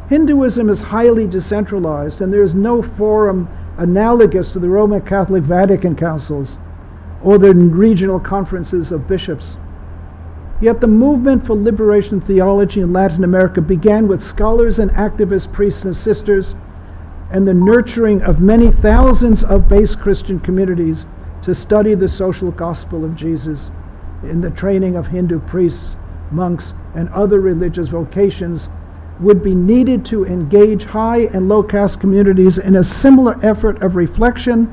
Hinduism is highly decentralized, and there is no forum analogous to the Roman Catholic Vatican councils or the regional conferences of bishops. Yet the movement for liberation theology in Latin America began with scholars and activist priests and sisters, and the nurturing of many thousands of base Christian communities to study the social gospel of Jesus in the training of Hindu priests, monks, and other religious vocations would be needed to engage high and low caste communities in a similar effort of reflection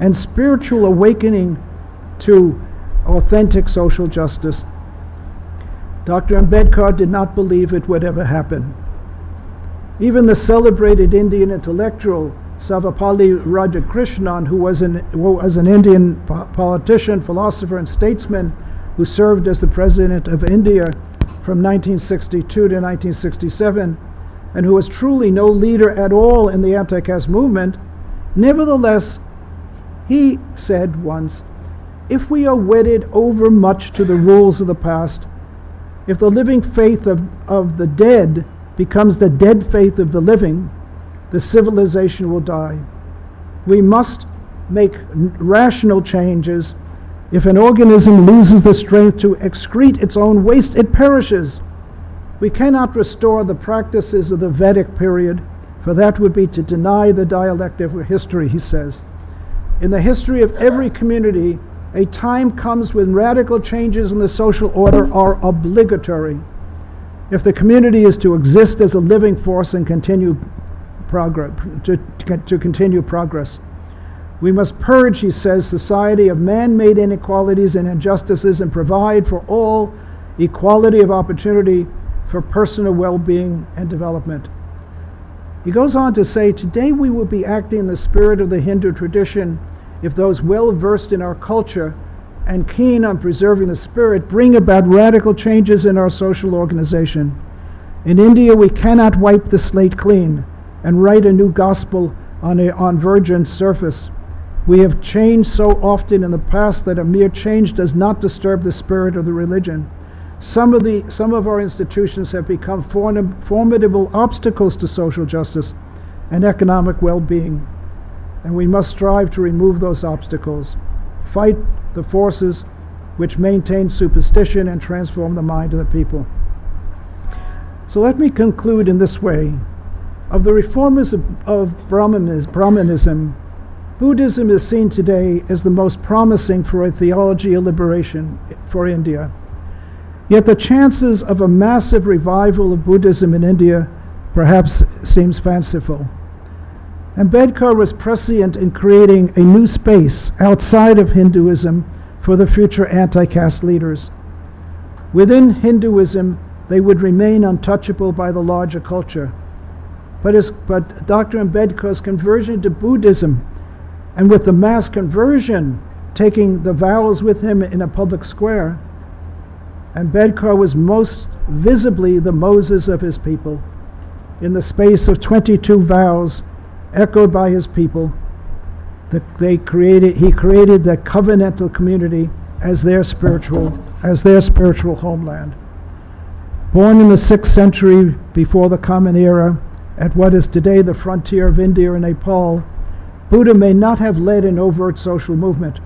and spiritual awakening to authentic social justice. Dr. Ambedkar did not believe it would ever happen. Even the celebrated Indian intellectual Sarvepalli Radhakrishnan, who was an Indian politician, philosopher, and statesman who served as the President of India from 1962 to 1967, and who was truly no leader at all in the anti-caste movement, nevertheless, he said once, "If we are wedded overmuch to the rules of the past, if the living faith of the dead becomes the dead faith of the living, the civilization will die. We must make rational changes. If an organism loses the strength to excrete its own waste, it perishes. We cannot restore the practices of the Vedic period, for that would be to deny the dialectic of history," he says. "In the history of every community, a time comes when radical changes in the social order are obligatory if the community is to exist as a living force and continue progress. We must purge," he says, "society of man-made inequalities and injustices and provide for all equality of opportunity for personal well-being and development." He goes on to say, today we would be acting in the spirit of the Hindu tradition if those well versed in our culture and keen on preserving the spirit bring about radical changes in our social organization. In India, we cannot wipe the slate clean and write a new gospel on virgin surface. We have changed so often in the past that a mere change does not disturb the spirit of the religion. Some of our institutions have become formidable obstacles to social justice and economic well-being, and we must strive to remove those obstacles, fight the forces which maintain superstition and transform the mind of the people. So let me conclude in this way. Of the reformers of Brahmanism, Buddhism is seen today as the most promising for a theology of liberation for India. Yet the chances of a massive revival of Buddhism in India perhaps seems fanciful. Ambedkar was prescient in creating a new space outside of Hinduism for the future anti-caste leaders. Within Hinduism, they would remain untouchable by the larger culture. But Dr. Ambedkar's conversion to Buddhism, and with the mass conversion taking the vows with him in a public square, Ambedkar was most visibly the Moses of his people. In the space of 22 vows echoed by his people, he created the covenantal community as their spiritual homeland. Born in the 6th century before the Common Era, at what is today the frontier of India and Nepal, Buddha may not have led an overt social movement,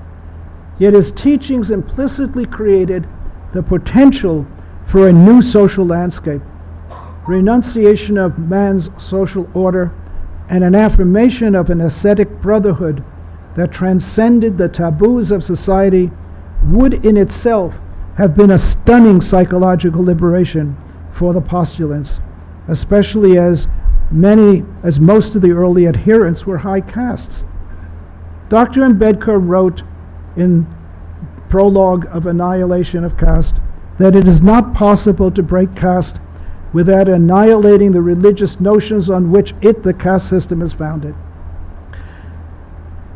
yet his teachings implicitly created the potential for a new social landscape, renunciation of man's social order, and an affirmation of an ascetic brotherhood that transcended the taboos of society would in itself have been a stunning psychological liberation for the postulants, especially as most of the early adherents were high castes. Dr. Ambedkar wrote in Prologue of Annihilation of Caste that it is not possible to break caste without annihilating the religious notions on which the caste system is founded.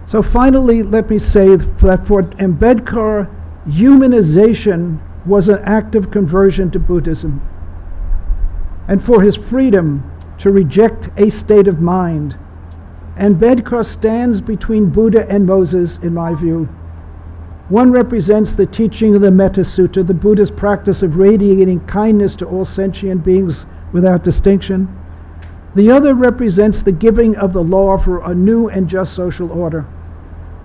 So finally, let me say that for Ambedkar, humanization was an act of conversion to Buddhism, and for his freedom to reject a state of mind. Ambedkar stands between Buddha and Moses, in my view. One represents the teaching of the Metta Sutta, the Buddhist practice of radiating kindness to all sentient beings without distinction. The other represents the giving of the law for a new and just social order.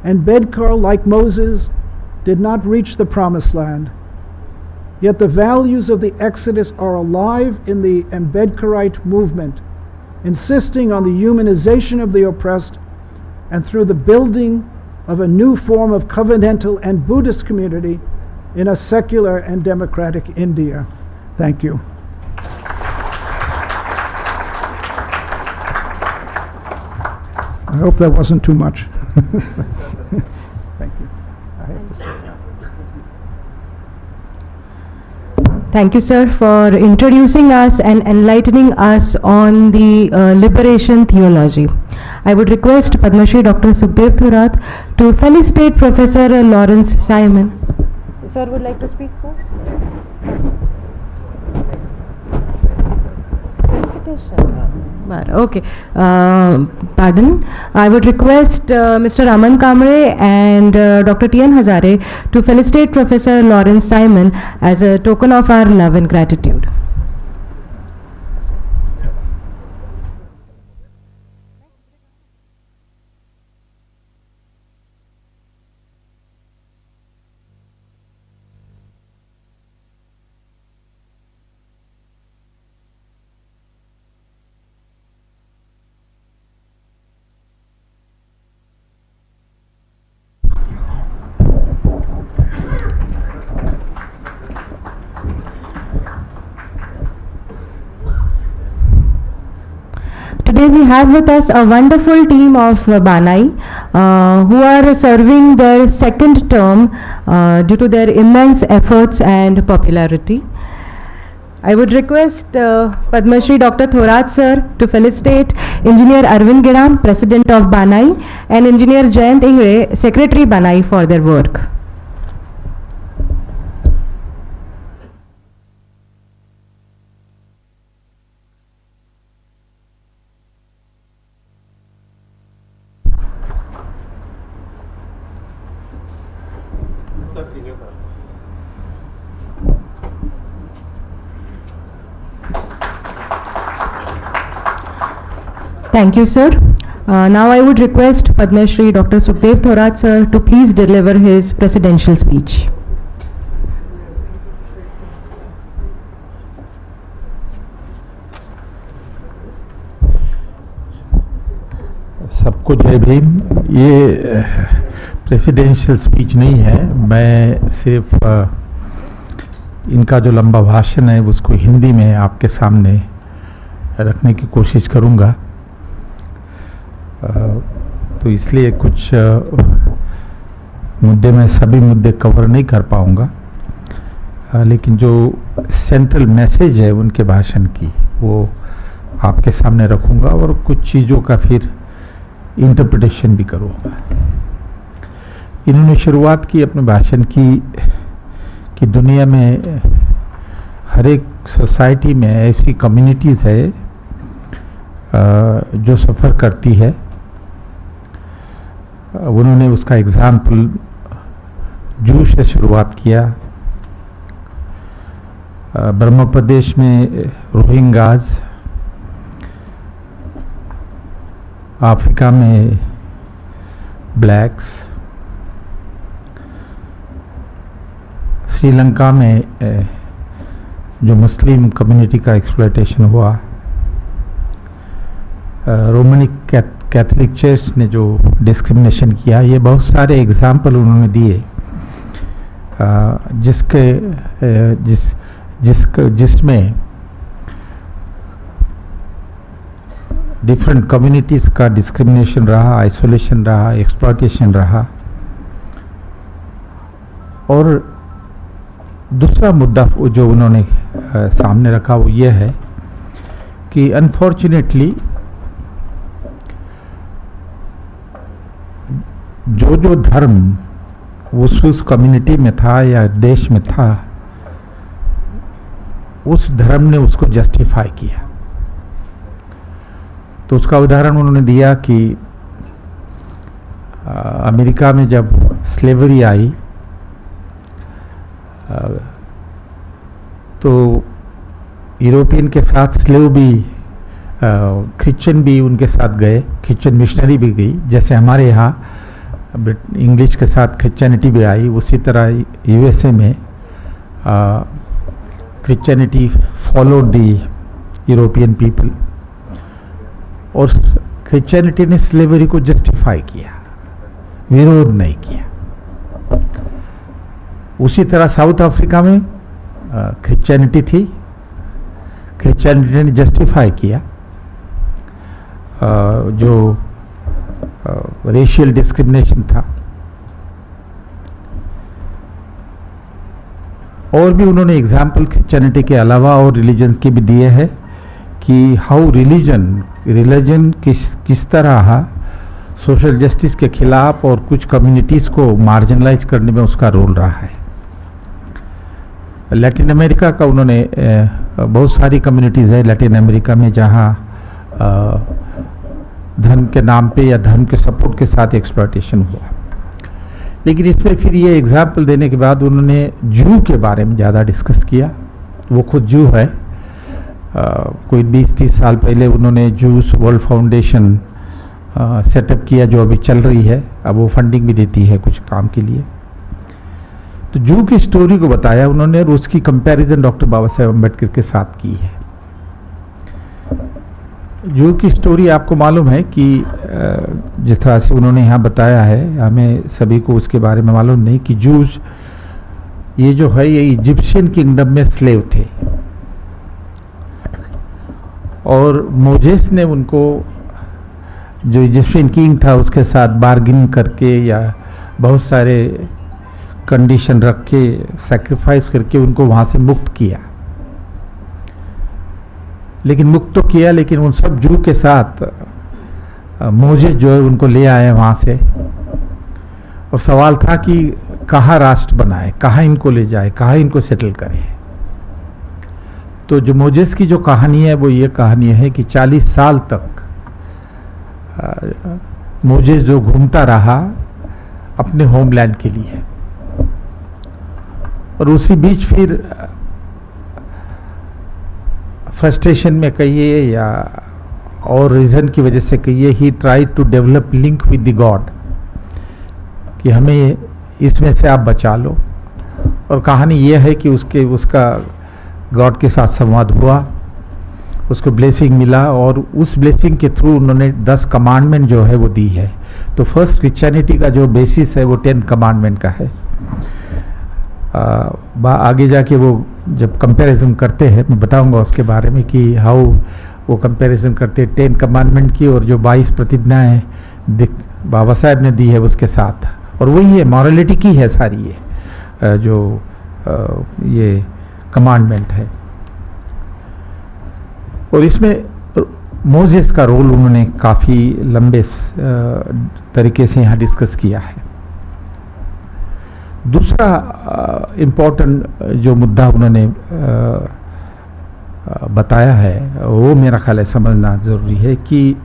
Ambedkar, like Moses, did not reach the promised land. Yet the values of the Exodus are alive in the Ambedkarite movement, insisting on the humanization of the oppressed and through the building of a new form of covenantal and Buddhist community in a secular and democratic India. Thank you. I hope that wasn't too much. Thank you. I have to say that. Thank you, sir, for introducing us and enlightening us on the liberation theology. I would request Padma Shri Dr. Sukhdev Thorat to felicitate Professor Laurence Simon. Sir would like to speak first? Okay. Pardon. I would request Mr. Aman Kamre and Dr. T.N. Hazare to felicitate Professor Laurence Simon as a token of our love and gratitude. Today we have with us a wonderful team of Banai who are serving their second term due to their immense efforts and popularity. I would request Padma Shri Dr. Thorat sir to felicitate Engineer Arvind Giram, President of Banai, and Engineer Jayant Ingre, Secretary Banai, for their work. Thank you, sir. Now I would request Padma Shri Dr. Sukhdev Thorat sir to please deliver his presidential speech. सबको जय भीम। ये presidential speech नहीं है, मैं सिर्फ इनका जो लंबा भाषण है उसको हिंदी में आपके सामने रखने की कोशिश करूँगा। तो इसलिए कुछ मुद्दे में सभी मुद्दे कवर नहीं कर पाऊँगा, लेकिन जो सेंट्रल मैसेज है उनके भाषण की वो आपके सामने रखूँगा और कुछ चीज़ों का फिर इंटरप्रिटेशन भी करूँगा। इन्होंने शुरुआत की अपने भाषण की कि दुनिया में हर एक सोसाइटी में ऐसी कम्युनिटीज़ है जो सफ़र करती है। उन्होंने उसका एग्जाम्पल जू से शुरुआत किया। ब्रह्म प्रदेश में रोहिंग्याज, अफ्रीका में ब्लैक्स, श्रीलंका में जो मुस्लिम कम्युनिटी का एक्सप्लॉयटेशन हुआ, रोमनी कैथोलिक चर्च ने जो डिस्क्रिमिनेशन किया, ये बहुत सारे एग्जाम्पल उन्होंने दिए जिसमें डिफरेंट कम्युनिटीज़ का डिस्क्रिमिनेशन रहा, आइसोलेशन रहा, एक्सप्लॉयटेशन रहा। और दूसरा मुद्दा जो उन्होंने सामने रखा वो ये है कि अनफॉर्चुनेटली जो धर्म उस कम्युनिटी में था या देश में था, उस धर्म ने उसको जस्टिफाई किया। तो उसका उदाहरण उन्होंने दिया कि अमेरिका में जब स्लेवरी आई तो यूरोपियन के साथ स्लेव भी, क्रिश्चियन भी उनके साथ गए, क्रिश्चियन मिशनरी भी गई। जैसे हमारे यहाँ इंग्लिश के साथ क्रिश्चियनिटी भी आई, उसी तरह यूएसए में क्रिश्चियनिटी फॉलोड दी यूरोपियन पीपल, और क्रिश्चियनिटी ने स्लेवरी को जस्टिफाई किया, विरोध नहीं किया। उसी तरह साउथ अफ्रीका में क्रिश्चियनिटी थी, क्रिश्चियनिटी ने जस्टिफाई किया जो रेशियल डिस्क्रिमिनेशन था। और भी उन्होंने एग्जाम्पल क्रिश्चियनिटी के अलावा और रिलीजन के भी दिए हैं कि हाउ रिलीजन किस तरह सोशल जस्टिस के खिलाफ और कुछ कम्युनिटीज़ को मार्जिनलाइज करने में उसका रोल रहा है। लैटिन अमेरिका का उन्होंने बहुत सारी कम्युनिटीज़ है लैटिन अमेरिका में जहाँ धर्म के नाम पे या धर्म के सपोर्ट के साथ एक्सप्लॉयटेशन हुआ। लेकिन इसमें फिर ये एग्जाम्पल देने के बाद उन्होंने जू के बारे में ज़्यादा डिस्कस किया। वो खुद जू है। कोई 20-30 साल पहले उन्होंने जूस वर्ल्ड फाउंडेशन सेटअप किया जो अभी चल रही है। अब वो फंडिंग भी देती है कुछ काम के लिए। तो जू की स्टोरी को बताया उन्होंने और उसकी कंपैरिजन डॉक्टर बाबा साहेब अम्बेडकर के साथ की है। जू की स्टोरी आपको मालूम है कि जिस तरह से उन्होंने यहाँ बताया है, हमें सभी को उसके बारे में मालूम नहीं कि जूस ये जो है ये इजिप्शियन किंगडम में स्लेव थे और मोजेस ने उनको जो इजिप्शियन किंग था उसके साथ बार्गिन करके या बहुत सारे कंडीशन रख के सैक्रिफाइस करके उनको वहाँ से मुक्त किया। लेकिन मुक्त तो किया, लेकिन उन सब जू के साथ मोजेस जो है उनको ले आए वहाँ से, और सवाल था कि कहाँ राष्ट्र बनाए, कहाँ इनको ले जाए, कहाँ इनको सेटल करें। तो जो मोजेस की जो कहानी है वो ये कहानी है कि 40 साल तक मोजेस जो घूमता रहा अपने होमलैंड के लिए, और उसी बीच फिर फ्रस्ट्रेशन में कहिए या और रीजन की वजह से कहिए, he try to develop link with the god कि हमें इसमें से आप बचा लो। और कहानी यह है कि उसका गॉड के साथ संवाद हुआ, उसको ब्लेसिंग मिला, और उस ब्लेसिंग के थ्रू उन्होंने 10 कमांडमेंट जो है वो दी है। तो फर्स्ट क्रिश्चियनिटी का जो बेसिस है वो 10 कमांडमेंट का है। आगे जाके वो जब कंपैरिजन करते हैं, मैं बताऊंगा उसके बारे में कि हाउ वो कंपैरिजन करते हैं 10 कमांडमेंट की और जो 22 प्रतिज्ञाएं बाबा साहब ने दी है उसके साथ। और वही है, मॉरलिटी की है सारी ये जो ये कमांडमेंट है। और इसमें मोजेस का रोल उन्होंने काफ़ी लंबे तरीके से यहाँ डिस्कस किया है। दूसरा इम्पोर्टेंट जो मुद्दा उन्होंने बताया है वो मेरा ख्याल है समझना ज़रूरी है कि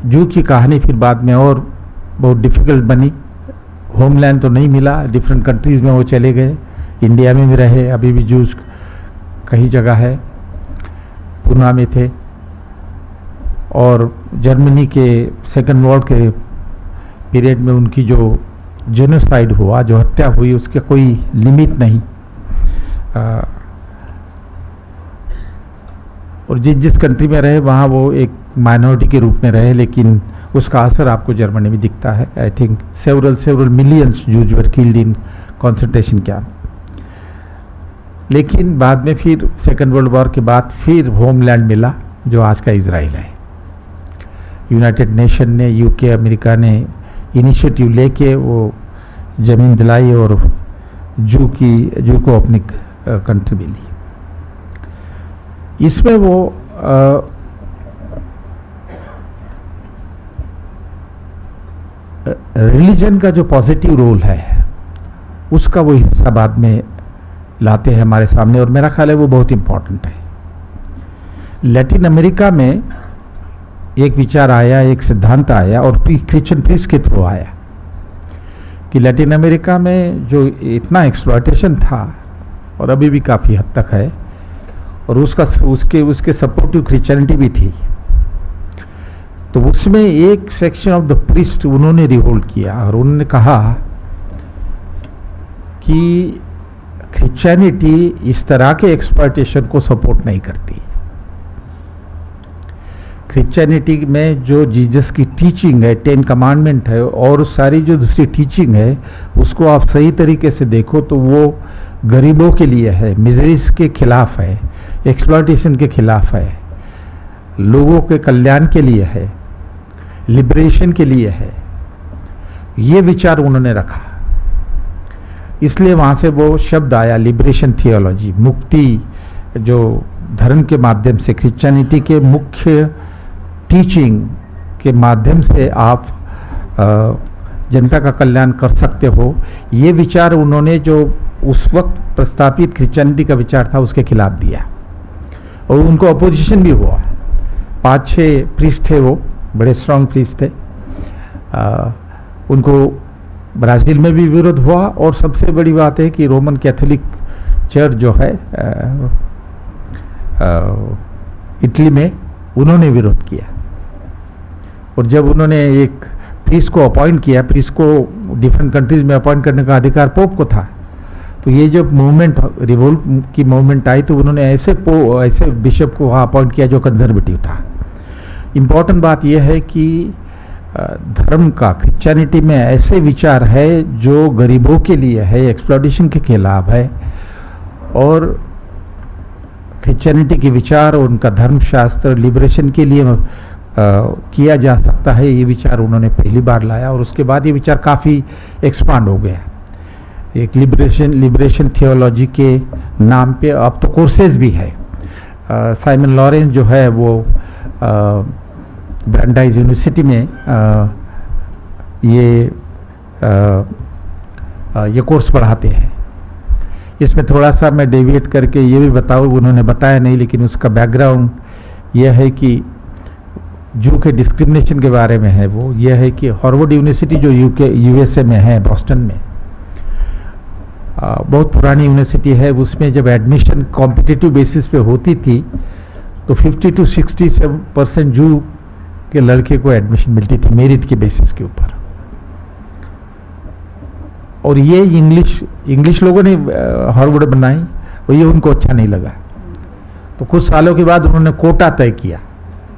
जू की कहानी फिर बाद में और बहुत डिफ़िकल्ट बनी। होमलैंड तो नहीं मिला, डिफरेंट कंट्रीज़ में वो चले गए, इंडिया में भी रहे, अभी भी जूस कई जगह है, पूना में थे, और जर्मनी के सेकेंड वॉर के पीरियड में उनकी जो जेनोसाइड हुआ, जो हत्या हुई, उसके कोई लिमिट नहीं। और जिस कंट्री में रहे वहाँ वो एक माइनॉरिटी के रूप में रहे, लेकिन उसका असर आपको जर्मनी में दिखता है। I think several millions Jews were killed in concentration camp. लेकिन बाद में फिर सेकेंड वर्ल्ड वॉर के बाद फिर होमलैंड मिला जो आज का इजराइल है। यूनाइटेड नेशन ने, यूके, अमेरिका ने इनिशिएटिव लेके वो ज़मीन दिलाई और जू को अपनी कंट्री मिली। इसमें वो रिलीजन का जो पॉजिटिव रोल है उसका वो हिस्सा बाद में लाते हैं हमारे सामने, और मेरा ख्याल है वो बहुत इंपॉर्टेंट है। लैटिन अमेरिका में एक विचार आया, एक सिद्धांत आया, और क्रिश्चियन प्रीस्ट के थ्रू आया कि लैटिन अमेरिका में जो इतना एक्सप्लॉयटेशन था और अभी भी काफ़ी हद तक है, और उसके सपोर्टिव क्रिश्चियनिटी भी थी। तो उसमें एक सेक्शन ऑफ द प्रीस्ट उन्होंने रिवोल्ट किया और उन्होंने कहा कि क्रिश्चियनिटी इस तरह के एक्सप्लॉयटेशन को सपोर्ट नहीं करती। क्रिश्चियनिटी में जो जीसस की टीचिंग है, 10 कमांडमेंट है, और सारी जो दूसरी टीचिंग है उसको आप सही तरीके से देखो तो वो गरीबों के लिए है, मिजरीज के खिलाफ है, एक्सप्लॉयटेशन के खिलाफ है, लोगों के कल्याण के लिए है, लिबरेशन के लिए है। ये विचार उन्होंने रखा, इसलिए वहाँ से वो शब्द आया लिबरेशन थियोलॉजी, मुक्ति जो धर्म के माध्यम से, क्रिश्चियनिटी के मुख्य टीचिंग के माध्यम से आप जनता का कल्याण कर सकते हो। ये विचार उन्होंने जो उस वक्त प्रस्तावित क्रिश्चियनिटी का विचार था उसके खिलाफ दिया, और उनको अपोजिशन भी हुआ। 5-6 प्रीस्ट थे, वो बड़े स्ट्रांग प्रीस्ट थे। उनको ब्राज़ील में भी विरोध हुआ, और सबसे बड़ी बात है कि रोमन कैथोलिक चर्च जो है इटली में, उन्होंने विरोध किया। और जब उन्होंने एक प्रीस्ट को अपॉइंट किया, प्रीस्ट को डिफरेंट कंट्रीज में अपॉइंट करने का अधिकार पोप को था, तो ये जब मूवमेंट, रिवोल्ट की मूवमेंट आई, तो उन्होंने ऐसे बिशप को वहाँ अपॉइंट किया जो कंजर्वेटिव था। इम्पॉर्टेंट बात यह है कि धर्म का, क्रिश्चियनिटी में ऐसे विचार है जो गरीबों के लिए है, एक्सप्लॉयटेशन के खिलाफ है, और क्रिश्चियनिटी के विचार और उनका धर्मशास्त्र लिबरेशन के लिए किया जा सकता है, ये विचार उन्होंने पहली बार लाया। और उसके बाद ये विचार काफ़ी एक्सपांड हो गया। एक लिबरेशन थियोलॉजी के नाम पे अब तो कोर्सेज भी है। साइमन लॉरेंस जो है वो ब्रांडाइज यूनिवर्सिटी में ये कोर्स पढ़ाते हैं। इसमें थोड़ा सा मैं डेविएट करके ये भी बताऊँ, उन्होंने बताया नहीं, लेकिन उसका बैकग्राउंड यह है कि जू के डिस्क्रिमिनेशन के बारे में है। वो यह है कि हार्वर्ड यूनिवर्सिटी जो यूएसए में है, बॉस्टन में, बहुत पुरानी यूनिवर्सिटी है, उसमें जब एडमिशन कॉम्पिटिटिव बेसिस पे होती थी तो 50 to 67% जू के लड़के को एडमिशन मिलती थी मेरिट के बेसिस के ऊपर। और ये इंग्लिश लोगों ने हार्वर्ड बनाई और ये उनको अच्छा नहीं लगा। तो कुछ सालों के बाद उन्होंने कोटा तय किया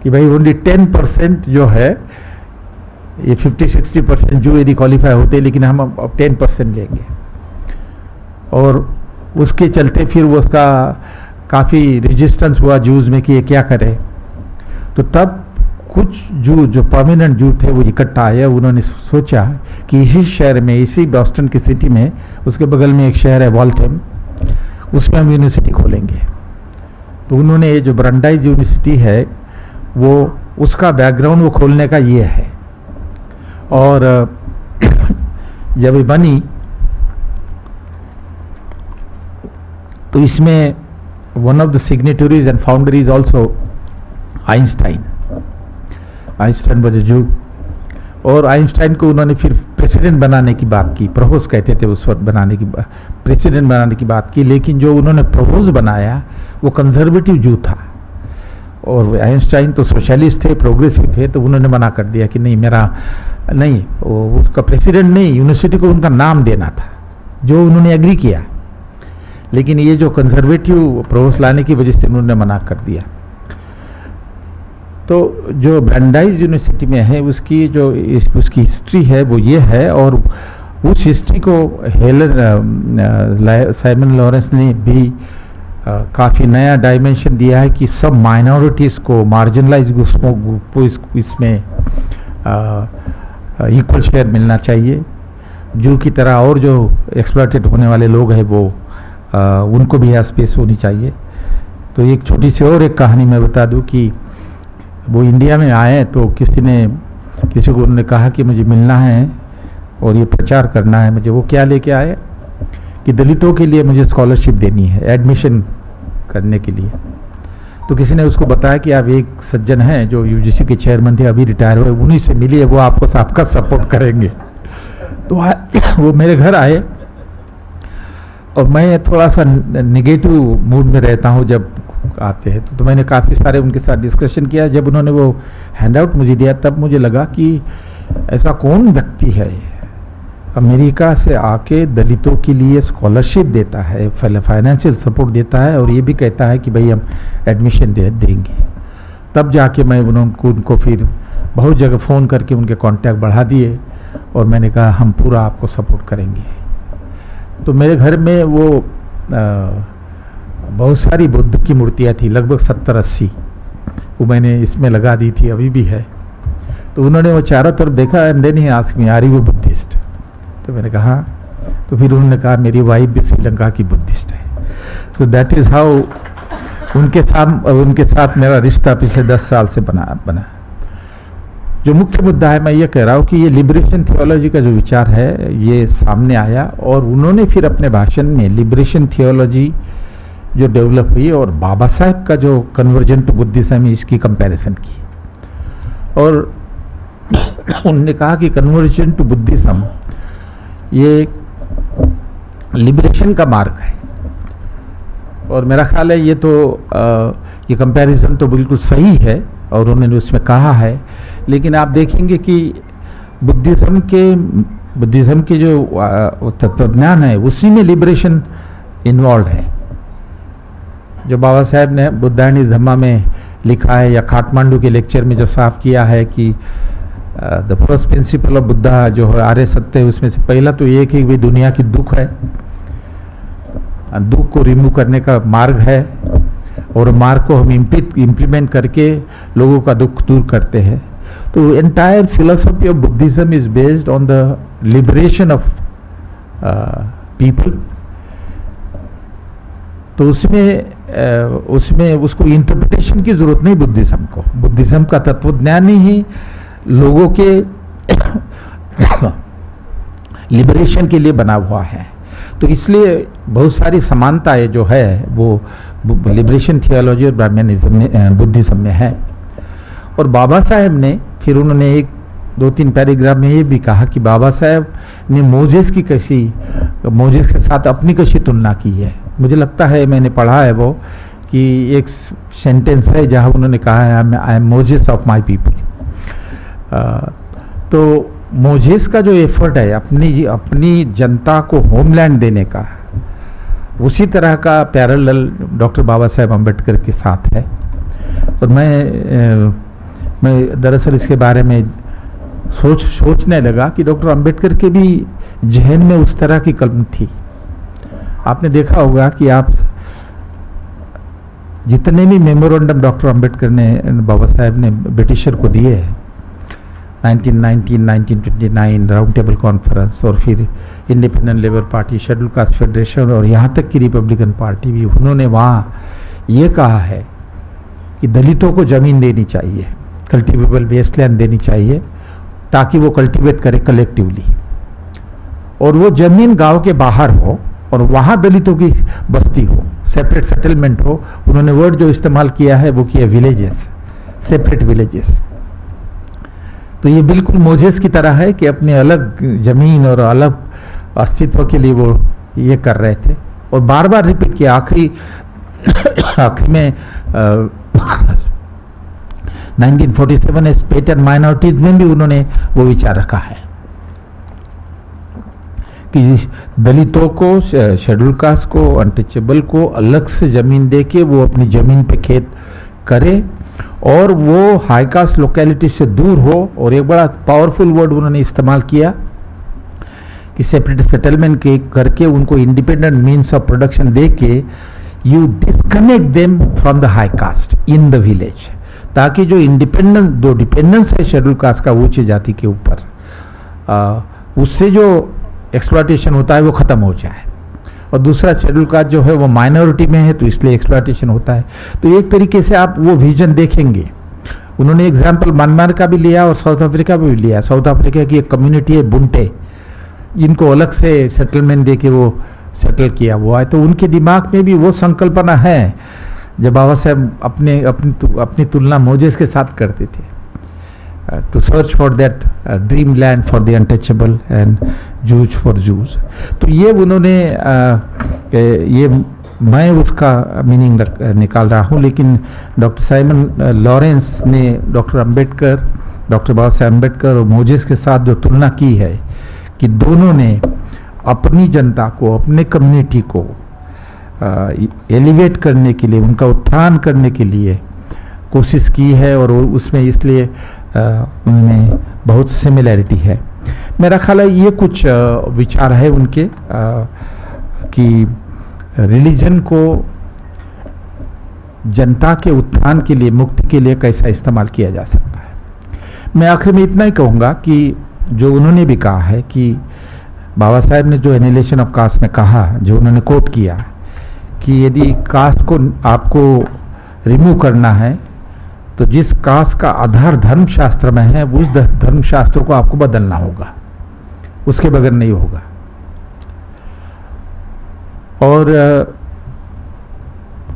कि भाई ओनली 10% जो है, ये 50-60% जो यदि क्वालिफाई होते, लेकिन हम अब 10% लेंगे। और उसके चलते फिर वो उसका काफ़ी रेजिस्टेंस हुआ जूज में कि ये क्या करे। तो तब कुछ जू जो परमानेंट जू थे वो इकट्ठा आए, उन्होंने सोचा कि इसी शहर में, इसी बॉस्टन की सिटी में, उसके बगल में एक शहर है वॉल्थम, उसमें हम यूनिवर्सिटी खोलेंगे। तो उन्होंने ये जो ब्रांडाइज यूनिवर्सिटी है वो उसका बैकग्राउंड वो खोलने का ये है। और जब ये बनी तो इसमें one of the signatories and founder is also Einstein was a जू। और आइंस्टाइन को उन्होंने फिर प्रेसिडेंट बनाने की बात की, प्रपोज कहते थे उस वक्त, प्रेसिडेंट बनाने की बात की। लेकिन जो उन्होंने प्रपोज बनाया वो कंजर्वेटिव जू था, और आइंस्टाइन तो सोशलिस्ट थे, प्रोग्रेसिव थे, तो उन्होंने मना कर दिया कि नहीं, मेरा नहीं, उसका प्रेसिडेंट नहीं, यूनिवर्सिटी को उनका नाम देना था, जो उन्होंने एग्री किया। लेकिन ये जो कंजर्वेटिव प्रपोज लाने की वजह से उन्होंने मना कर दिया। तो जो ब्रांडाइज यूनिवर्सिटी में है उसकी हिस्ट्री है वो ये है, और उस हिस्ट्री को साइमन लॉरेंस ने भी काफ़ी नया डायमेंशन दिया है कि सब माइनॉरिटीज़ को, मार्जिनलाइज ग्रुप्स को इसमें इक्वल शेयर मिलना चाहिए। जू की तरह और जो एक्सप्लॉइटेड होने वाले लोग हैं वो उनको भी यहाँ स्पेस होनी चाहिए। तो एक छोटी सी और एक कहानी मैं बता दूं कि वो इंडिया में आए तो किसी को उन्होंने कहा कि मुझे मिलना है और ये प्रचार करना है मुझे। वो क्या लेके आए कि दलितों के लिए मुझे स्कॉलरशिप देनी है एडमिशन करने के लिए। तो किसी ने उसको बताया कि आप एक सज्जन हैं जो यूजीसी के चेयरमैन थे, अभी रिटायर हुए, उन्हीं से मिलिए, वो आपका सपोर्ट करेंगे। तो वो मेरे घर आए और मैं थोड़ा सा नेगेटिव मूड में रहता हूँ जब आते हैं, तो मैंने काफ़ी सारे उनके साथ डिस्कशन किया। जब उन्होंने वो हैंडआउट मुझे दिया तब मुझे लगा कि ऐसा कौन व्यक्ति है अमेरिका से आके दलितों के लिए स्कॉलरशिप देता है, फाइनेंशियल सपोर्ट देता है, और ये भी कहता है कि भाई हम एडमिशन देंगे। तब जाके मैं उनको फिर बहुत जगह फ़ोन करके उनके कांटेक्ट बढ़ा दिए और मैंने कहा हम पूरा आपको सपोर्ट करेंगे। तो मेरे घर में वो बहुत सारी बुद्ध की मूर्तियाँ थी, लगभग 70-80, वो मैंने इसमें लगा दी थी, अभी भी है। तो उन्होंने वो चारों तरफ देखा and then he asked me are you Buddhist. तो मैंने कहा, तो फिर उन्होंने कहा मेरी वाइफ भी श्रीलंका की बुद्धिस्ट है। तो दैट इज़ हाउ उनके साथ मेरा रिश्ता पिछले 10 साल से बना। जो मुख्य मुद्दा है, मैं ये कह रहा हूँ कि ये लिबरेशन थियोलॉजी का जो विचार है ये सामने आया, और उन्होंने फिर अपने भाषण में लिबरेशन थियोलॉजी जो डेवलप हुई और बाबा साहेब का जो कन्वर्जन टू बुद्धिज्म, इसकी कंपैरिजन की। और उन्होंने कहा कि कन्वर्जन टू बुद्धिज्म ये लिबरेशन का मार्ग है, और मेरा ख्याल है ये कंपैरिजन तो बिल्कुल सही है और उन्होंने उसमें कहा है। लेकिन आप देखेंगे कि बुद्धिज्म के जो तत्वज्ञान है उसी में लिबरेशन इन्वॉल्व है। जो बाबा साहेब ने बुद्धा एंड हिज धम्मा में लिखा है, या काठमांडू के लेक्चर में जो साफ किया है कि the first principle of Buddha जो है आर्य सत्य है, उसमें से पहला तो एक ही भाई दुनिया की दुख है, दुख को रिमूव करने का मार्ग है, और मार्ग को हम इम्प्लीमेंट करके लोगों का दुख दूर करते हैं। तो entire philosophy of Buddhism is based on the liberation of people. तो उसमें उसमें उसको इंटरप्रिटेशन की जरूरत नहीं बुद्धिज्म को। बुद्धिज्म का तत्वज्ञान ही लोगों के लिबरेशन के लिए बना हुआ है। तो इसलिए बहुत सारी समानताएं जो है वो लिबरेशन थियोलॉजी और ब्राह्मणिज्म में, बुद्धिज्म में है। और बाबा साहेब ने फिर उन्होंने एक 2-3 पैराग्राफ में ये भी कहा कि बाबा साहेब ने मोजेस के साथ अपनी कैसी तुलना की है। मुझे लगता है मैंने पढ़ा है वो कि एक सेंटेंस है जहाँ उन्होंने कहा है आई am Moses of my people. तो मोजेस का जो एफर्ट है अपनी जनता को होमलैंड देने का, उसी तरह का पैरेलल डॉक्टर बाबा साहेब अम्बेडकर के साथ है। और मैं दरअसल इसके बारे में सोचने लगा कि डॉक्टर अम्बेडकर के भी जहन में उस तरह की कलम थी। आपने देखा होगा कि आप जितने भी मेमोरेंडम डॉक्टर अम्बेडकर ने, बाबा साहेब ने ब्रिटिशर को दिए हैं, 1919, 1929 राउंड टेबल कॉन्फ्रेंस, और फिर independent labour party, schedule caste federation, और यहाँ तक कि रिपब्लिकन पार्टी भी, उन्होंने वहाँ ये कहा है कि दलितों को जमीन देनी चाहिए, कल्टिवेबल वेस्टलैंड देनी चाहिए ताकि वो कल्टिवेट करे कलेक्टिवली, और वो जमीन गांव के बाहर हो और वहाँ दलितों की बस्ती हो, सेपरेट सेटलमेंट हो। उन्होंने वर्ड जो इस्तेमाल किया है वो किया विलेजेस, सेपरेट विलेजेस। तो ये बिल्कुल मोजेस की तरह है कि अपने अलग जमीन और अलग अस्तित्व के लिए वो ये कर रहे थे, और बार बार रिपीट किया। आखिरी में 1947 स्टेट एंड माइनॉरिटीज में भी उन्होंने वो विचार रखा है कि दलितों को, शेड्यूल कास्ट को, अनटचेबल को अलग से जमीन देके वो अपनी जमीन पे खेत करे और वो हाई कास्ट लोकेलिटी से दूर हो। और एक बड़ा पावरफुल वर्ड उन्होंने इस्तेमाल किया कि सेपरेट सेटलमेंट के करके उनको इंडिपेंडेंट मीन्स ऑफ प्रोडक्शन देके you disconnect them from the high cast in the village, ताकि जो डिपेंडेंस है शेड्यूल कास्ट का ऊंची जाति के ऊपर, उससे जो एक्सप्लॉयटेशन होता है वो खत्म हो जाए। और दूसरा, शेड्यूल कास्ट जो है वो माइनॉरिटी में है तो इसलिए एक्सप्लॉयटेशन होता है। तो एक तरीके से आप वो विजन देखेंगे। उन्होंने एग्जाम्पल म्यांमार का भी लिया और साउथ अफ्रीका भी लिया। साउथ अफ्रीका की एक कम्युनिटी है बुंटे, इनको अलग से सेटलमेंट दे के वो सेटल किया हुआ है। तो उनके दिमाग में भी वो संकल्पना है जब बाबा साहब अपनी तुलना मोजेस के साथ करते थे, to search for that dream land for the untouchable and Jews for Jews. तो ये उन्होंने ये मैं उसका मीनिंग निकाल रहा हूँ, लेकिन डॉक्टर साइमन लॉरेंस ने डॉक्टर बाबा साहेब अम्बेडकर और मोजेस के साथ जो तुलना की है कि दोनों ने अपनी जनता को, अपने कम्युनिटी को एलिवेट करने के लिए, उनका उत्थान करने के लिए कोशिश की है, और उसमें इसलिए उनमें बहुत सिमिलैरिटी है। मेरा ख्याल है ये कुछ विचार है उनके कि रिलीजन को जनता के उत्थान के लिए, मुक्ति के लिए कैसा इस्तेमाल किया जा सकता है। मैं आखिर में इतना ही कहूँगा कि जो उन्होंने भी कहा है कि बाबा साहेब ने जो एनिहिलेशन ऑफ कास्ट में कहा, जो उन्होंने कोट किया कि यदि कास्ट को आपको रिमूव करना है तो जिस कास्ट का आधार धर्मशास्त्र में है उस धर्मशास्त्र को आपको बदलना होगा, उसके बगैर नहीं होगा। और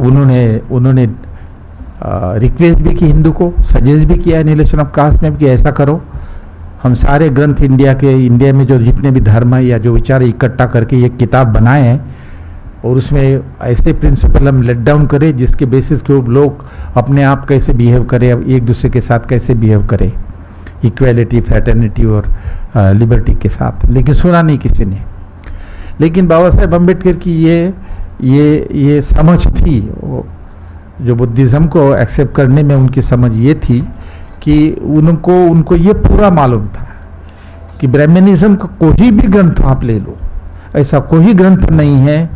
उन्होंने रिक्वेस्ट भी की हिंदू को, सजेस्ट भी किया एनिहिलेशन ऑफ कास्ट में कि ऐसा करो, हम सारे ग्रंथ इंडिया में जो जितने भी धर्म है या जो विचार इकट्ठा करके एक किताब बनाए हैं, और उसमें ऐसे प्रिंसिपल हम लेट डाउन करें जिसके बेसिस के लोग अपने आप कैसे बिहेव करें, एक दूसरे के साथ कैसे बिहेव करें, इक्वालिटी, फ्रेटर्निटी और लिबर्टी के साथ। लेकिन सुना नहीं किसी ने। लेकिन बाबा साहेब अम्बेडकर की ये समझ थी, जो बुद्धिज्म को एक्सेप्ट करने में उनकी समझ ये थी कि उनको ये पूरा मालूम था कि ब्राह्मणिज्म का कोई भी ग्रंथ आप ले लो, ऐसा कोई ग्रंथ नहीं है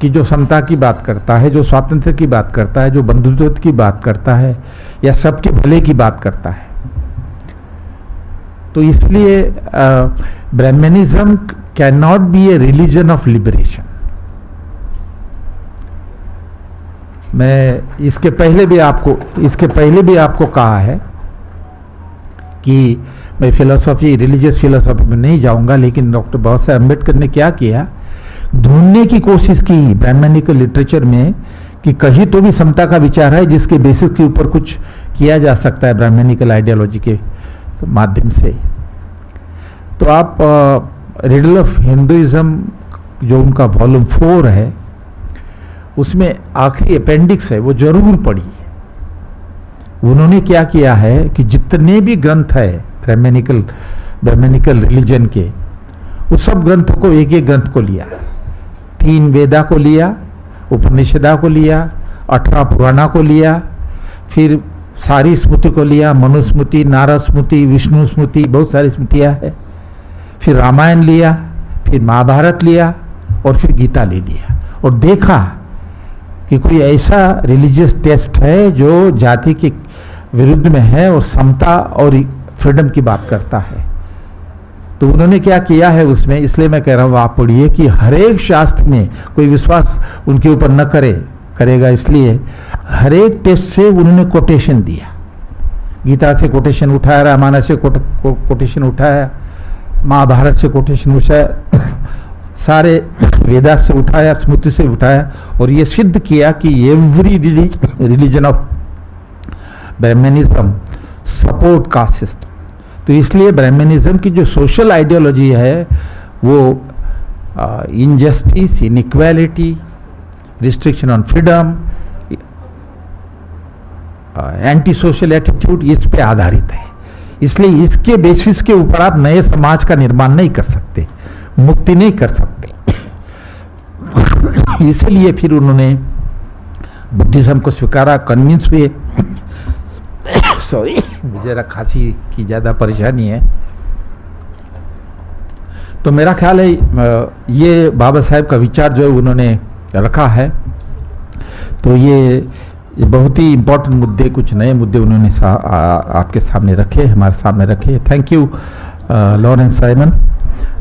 कि जो समता की बात करता है, जो स्वातंत्र्य की बात करता है, जो बंधुत्व की बात करता है या सबके भले की बात करता है। तो इसलिए Brahminism can not be a religion of liberation. मैं इसके पहले भी आपको कहा है कि मैं फिलोसॉफी, रिलीजियस फिलोसॉफी में नहीं जाऊंगा, लेकिन डॉक्टर बाबा साहेब अम्बेडकर ने क्या किया, ढूंढने की कोशिश की ब्राह्मणिकल लिटरेचर में कि कहीं तो भी समता का विचार है जिसके बेसिस के ऊपर कुछ किया जा सकता है ब्राह्मणिकल आइडियोलॉजी के माध्यम से। तो आप रिडल ऑफ हिंदुइज्म जो उनका वॉल्यूम 4 है, उसमें आखिरी अपेंडिक्स है, वो जरूर पढ़िए। उन्होंने क्या किया है कि जितने भी ग्रंथ है ब्राह्मणिकल रिलीजन के, उस सब ग्रंथों को, एक एक ग्रंथ को लिया, 3 वेदा को लिया, उपनिषदा को लिया, 18 पुराणा को लिया, फिर सारी स्मृति को लिया, मनुस्मृति, नारद स्मृति, विष्णु स्मृति, बहुत सारी स्मृतियाँ है, फिर रामायण लिया, फिर महाभारत लिया और फिर गीता ले लिया, और देखा कि कोई ऐसा रिलीजियस टेस्ट है जो जाति के विरुद्ध में है और समता और फ्रीडम की बात करता है। तो उन्होंने क्या किया है उसमें, इसलिए मैं कह रहा हूँ आप पढ़िए कि हर एक शास्त्र में कोई विश्वास उनके ऊपर न करेगा, इसलिए हर एक टेस्ट से उन्होंने कोटेशन दिया। गीता से कोटेशन उठाया, रामायण से कोटेशन उठाया, महाभारत से कोटेशन उठाया, सारे वेदा से उठाया, स्मृति से उठाया, और ये सिद्ध किया कि every religion of Brahminism support caste system. तो इसलिए ब्राह्मणिज्म की जो सोशल आइडियोलॉजी है वो injustice, inequality, restriction on freedom, anti social attitude, इस पे आधारित है। इसलिए इसके बेसिस के ऊपर आप नए समाज का निर्माण नहीं कर सकते, मुक्ति नहीं कर सकते। इसलिए फिर उन्होंने बुद्धिज्म को स्वीकारा, कन्विंस हुए। सॉरी, मुझे जरा खांसी की ज़्यादा परेशानी है। तो मेरा ख्याल है ये बाबा साहेब का विचार जो है उन्होंने रखा है, तो ये बहुत ही इम्पोर्टेंट मुद्दे, कुछ नए मुद्दे उन्होंने आपके सामने रखे, हमारे सामने रखे। Thank you Lawrence Simon.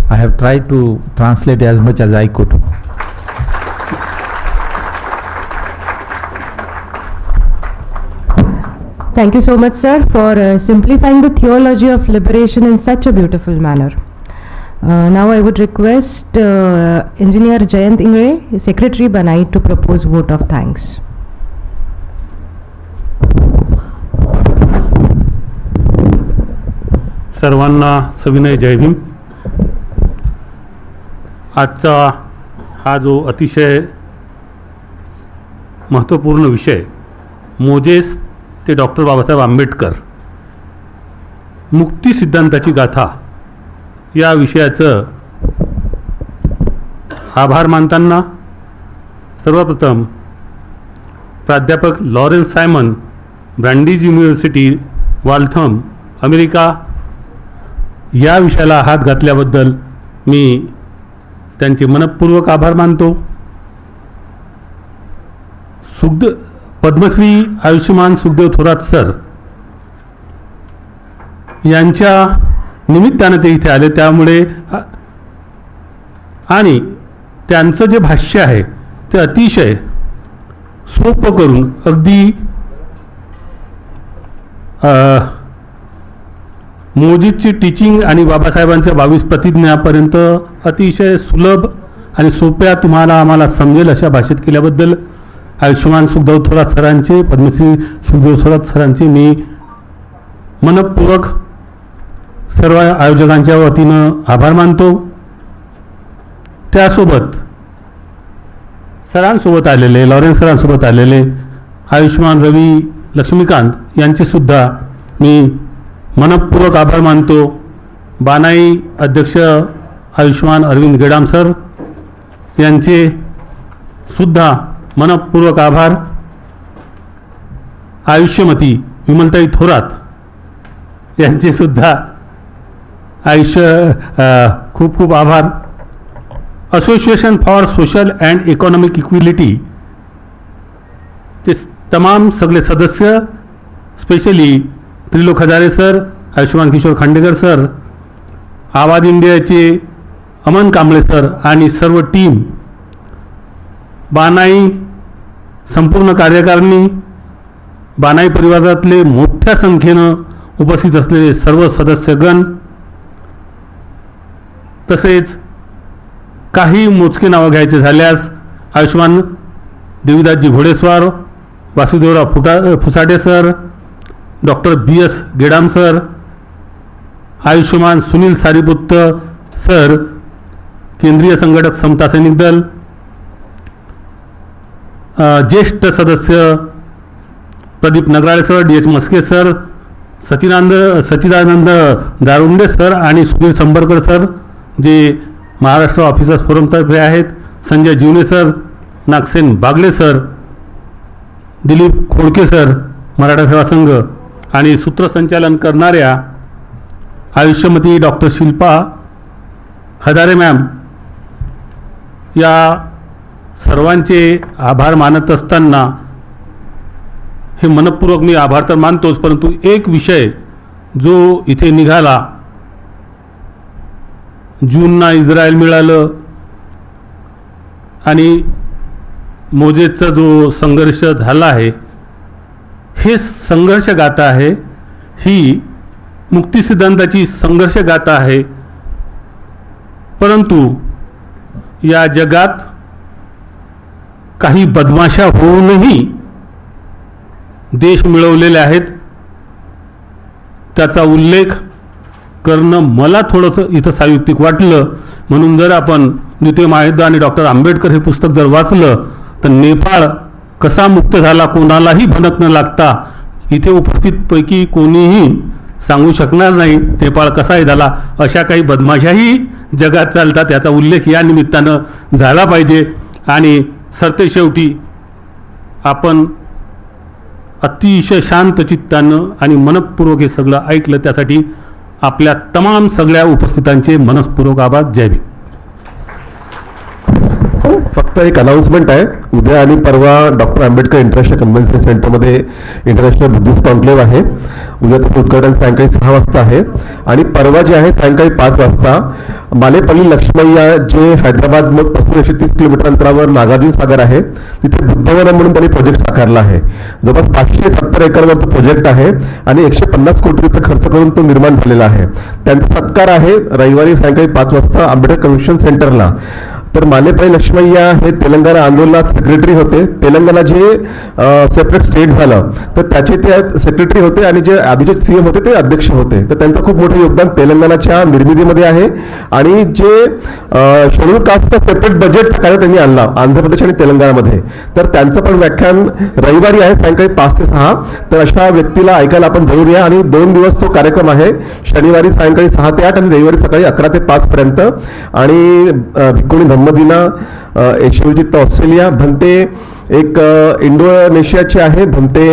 I have tried to translate as much as I could. Thank you so much, sir, for simplifying the theology of liberation in such a beautiful manner. Now I would request Engineer Jayant Ingre, Secretary Banai, to propose vote of thanks. सर्वांना सविनय जय भीम। आजचा हा जो अतिशय महत्त्वपूर्ण विषय, Moses ते डॉक्टर बाबासाहेब आंबेडकर, मुक्ती सिद्धांताची गाथा, या विषयाचं आभार मानताना सर्वप्रथम प्राध्यापक Lawrence Simon, Brandeis university, Waltham, America, या विषयाला हात घातल्याबद्दल मी त्यांचे मनपूर्वक आभार मानतो। पद्मश्री आयुष्यमान सुखदेव थोरात सर यांच्या निमित्ताने ते इथे आले, त्यामुळे आणि त्यांचं जे भाष्य आहे ते अतिशय सोपं करून अगदी मोजीची टीचिंग आणि बाबासाहेबांच्या 22 प्रतिज्ञापर्यंत अतिशय सुलभ आणि सोप्या तुम्हाला आम्हाला समजेल अशा भाषेत केल्याबद्दल आयुष्यमान सुखदेव थोरात सरांचे, पद्मश्री सुखदेव थोरात सरांचे मी मनपूर्वक सर्व आयोजकांच्या वतीनं आभार मानतो। त्यासोबत सरांसोबत आलेले, लॉरेन्स सरांसोबत आलेले आयुष्यमान रवी लक्ष्मीकांत यांचे सुद्धा मी मनपूर्वक आभार मानतो। बानाई अध्यक्ष आयुष्यमान अरविंद गेडाम सर यांचे सुद्धा मनपूर्वक आभार। आयुष्यमती विमलताई थोरात यांचे सुद्धा खूप खूप आभार। Association for social and economic equality ते तमाम सगळे सदस्य, स्पेशली त्रिलोक हजारे सर, आयुष्यमान किशोर खांडेकर सर, आवाज इंडियाचे अमन कांबळे सर आणि सर्व टीम, बानाई संपूर्ण कार्यकारिणी, बानाई परिवारातले मोठ्या संख्येनं उपस्थित असलेले सर्व सदस्यगण, तसेच काही मोजके नावं घ्यायचे झाल्यास आयुष्मान Devidasji Ghodeswar, Vasudevrao Fusade sir, doctor BS Gedam sir, आयुष्मान सुनील सारीपुत्त सर, केंद्रीय संघटक समता सैनिक दल, ज्येष्ठ सदस्य Pradeep Nagrale sir, DH Maske sir, Sachidanand Darunde sir आणि सुधीर संबरकर सर जे महाराष्ट्र ऑफिसर्स फोरमतर्फे आहेत, Sanjay Jivane sir, Nagsen Bagle sir, Dilip Khodke sir Maratha Seva Sangh आणि सूत्रसंचालन करणाऱ्या आयुष्यमती डॉक्टर शिल्पा हदारे मॅम, या सर्वांचे आभार मानत असताना हे मनपूर्वक मी आभार तर मानतोच, परंतु एक विषय जो इथे निघाला, जूनना इस्रायल मिळालं आणि मोजेसचा जो संघर्ष झाला आहे, हे संघर्ष गाथा आहे, ही मुक्ती सिद्धांताची संघर्ष गाथा आहे. परंतु या जगात काही बदमाशा होऊनही देश मिळवलेले आहेत, त्याचा उल्लेख करणं मला थोडंसं इथं सायुक्तिक वाटलं. म्हणून जर आपण द्वितीय महायुद्ध आणि डॉक्टर आंबेडकर हे पुस्तक जर वाचलं तर नेपाळ कसा मुक्त झाला कोणालाही भनक न लागता, इथे उपस्थितपैकी कोणीही सांगू शकणार नाही नेपाळ कसाही झाला. अशा काही बदमाशाही जगात चालतात, याचा उल्लेख या निमित्तानं झाला पाहिजे. आणि सरतेशेवटी आपण अतिशय शांत चित्तानं आणि मनपूर्वक हे सगळं ऐकलं, त्यासाठी आपल्या तमाम सगळ्या उपस्थितांचे मनपूर्वक आभार. जय भीम. फक्त एक अनाउन्समेंट आहे, उद्या आणि परवा डॉक्टर आंबेडकर इंटरनॅशनल कन्व्हेन्शन सेंटरमध्ये इंटरनॅशनल बुद्धिस्ट कॉन्क्लेव्ह आहे. उद्या त्याचं उद्घाटन सायंकाळी 6 वाजता आहे आणि परवा जे आहे सायंकाळी 5 वाजता मालेपल्ली लक्ष्मय्या जे हैदराबाद पासून 130 किलोमीटर अंतरावर नागार्जुन सागर आहे, तिथे बुद्धवनं म्हणून त्यांनी प्रोजेक्ट साकारला आहे. जवळपास 570 एकरवर तो प्रोजेक्ट आहे आणि 150 कोटी रुपये खर्च करून तो निर्माण झालेला आहे. त्यांचा सत्कार आहे रविवारी सायंकाळी 5 वाजता आंबेडकर कन्व्हेन्शन सेंटरला. तर मालेपल्ली लक्ष्मय्या हे तेलंगणा आंदोलनात सेक्रेटरी होते. तेलंगणा जे सेपरेट स्टेट झालं तर त्याचे ते सेक्रेटरी होते आणि जे आधीचे CM होते ते अध्यक्ष होते. तर त्यांचं खूप मोठं योगदान तेलंगणाच्या निर्मितीमध्ये आहे. आणि जे शेड्यूल कास्टचा सेपरेट बजेटचा कायदा त्यांनी आणला आंध्र प्रदेश आणि तेलंगणामध्ये, तर त्यांचं पण व्याख्यान रविवारी आहे सायंकाळी 5 ते 6. तर अशा व्यक्तीला ऐकायला आपण जरूर या. आणि 2 दिवस तो कार्यक्रम आहे, शनिवारी सायंकाळी 6 ते 8 आणि रविवारी सकाळी 11 ते 5 पर्यंत. आणि भिक्खुनी धम्मदिना शिवजित ऑस्ट्रेलिया, भंते एक इंडोनेशियाचे आहे, भंते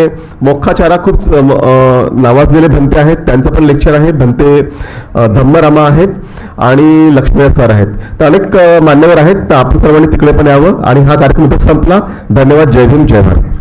मोक्षाचारा खूप नावाजलेले भंते आहेत, त्यांचं पण लेक्चर आहे. भंते धम्मरामा आहेत आणि लक्ष्मण सर आहेत. तर अनेक मान्यवर आहेत, तर आपण सर्वांनी तिकडे पण यावं. आणि हा कार्यक्रम इथं संपला. धन्यवाद. जय भीम, जय भारत.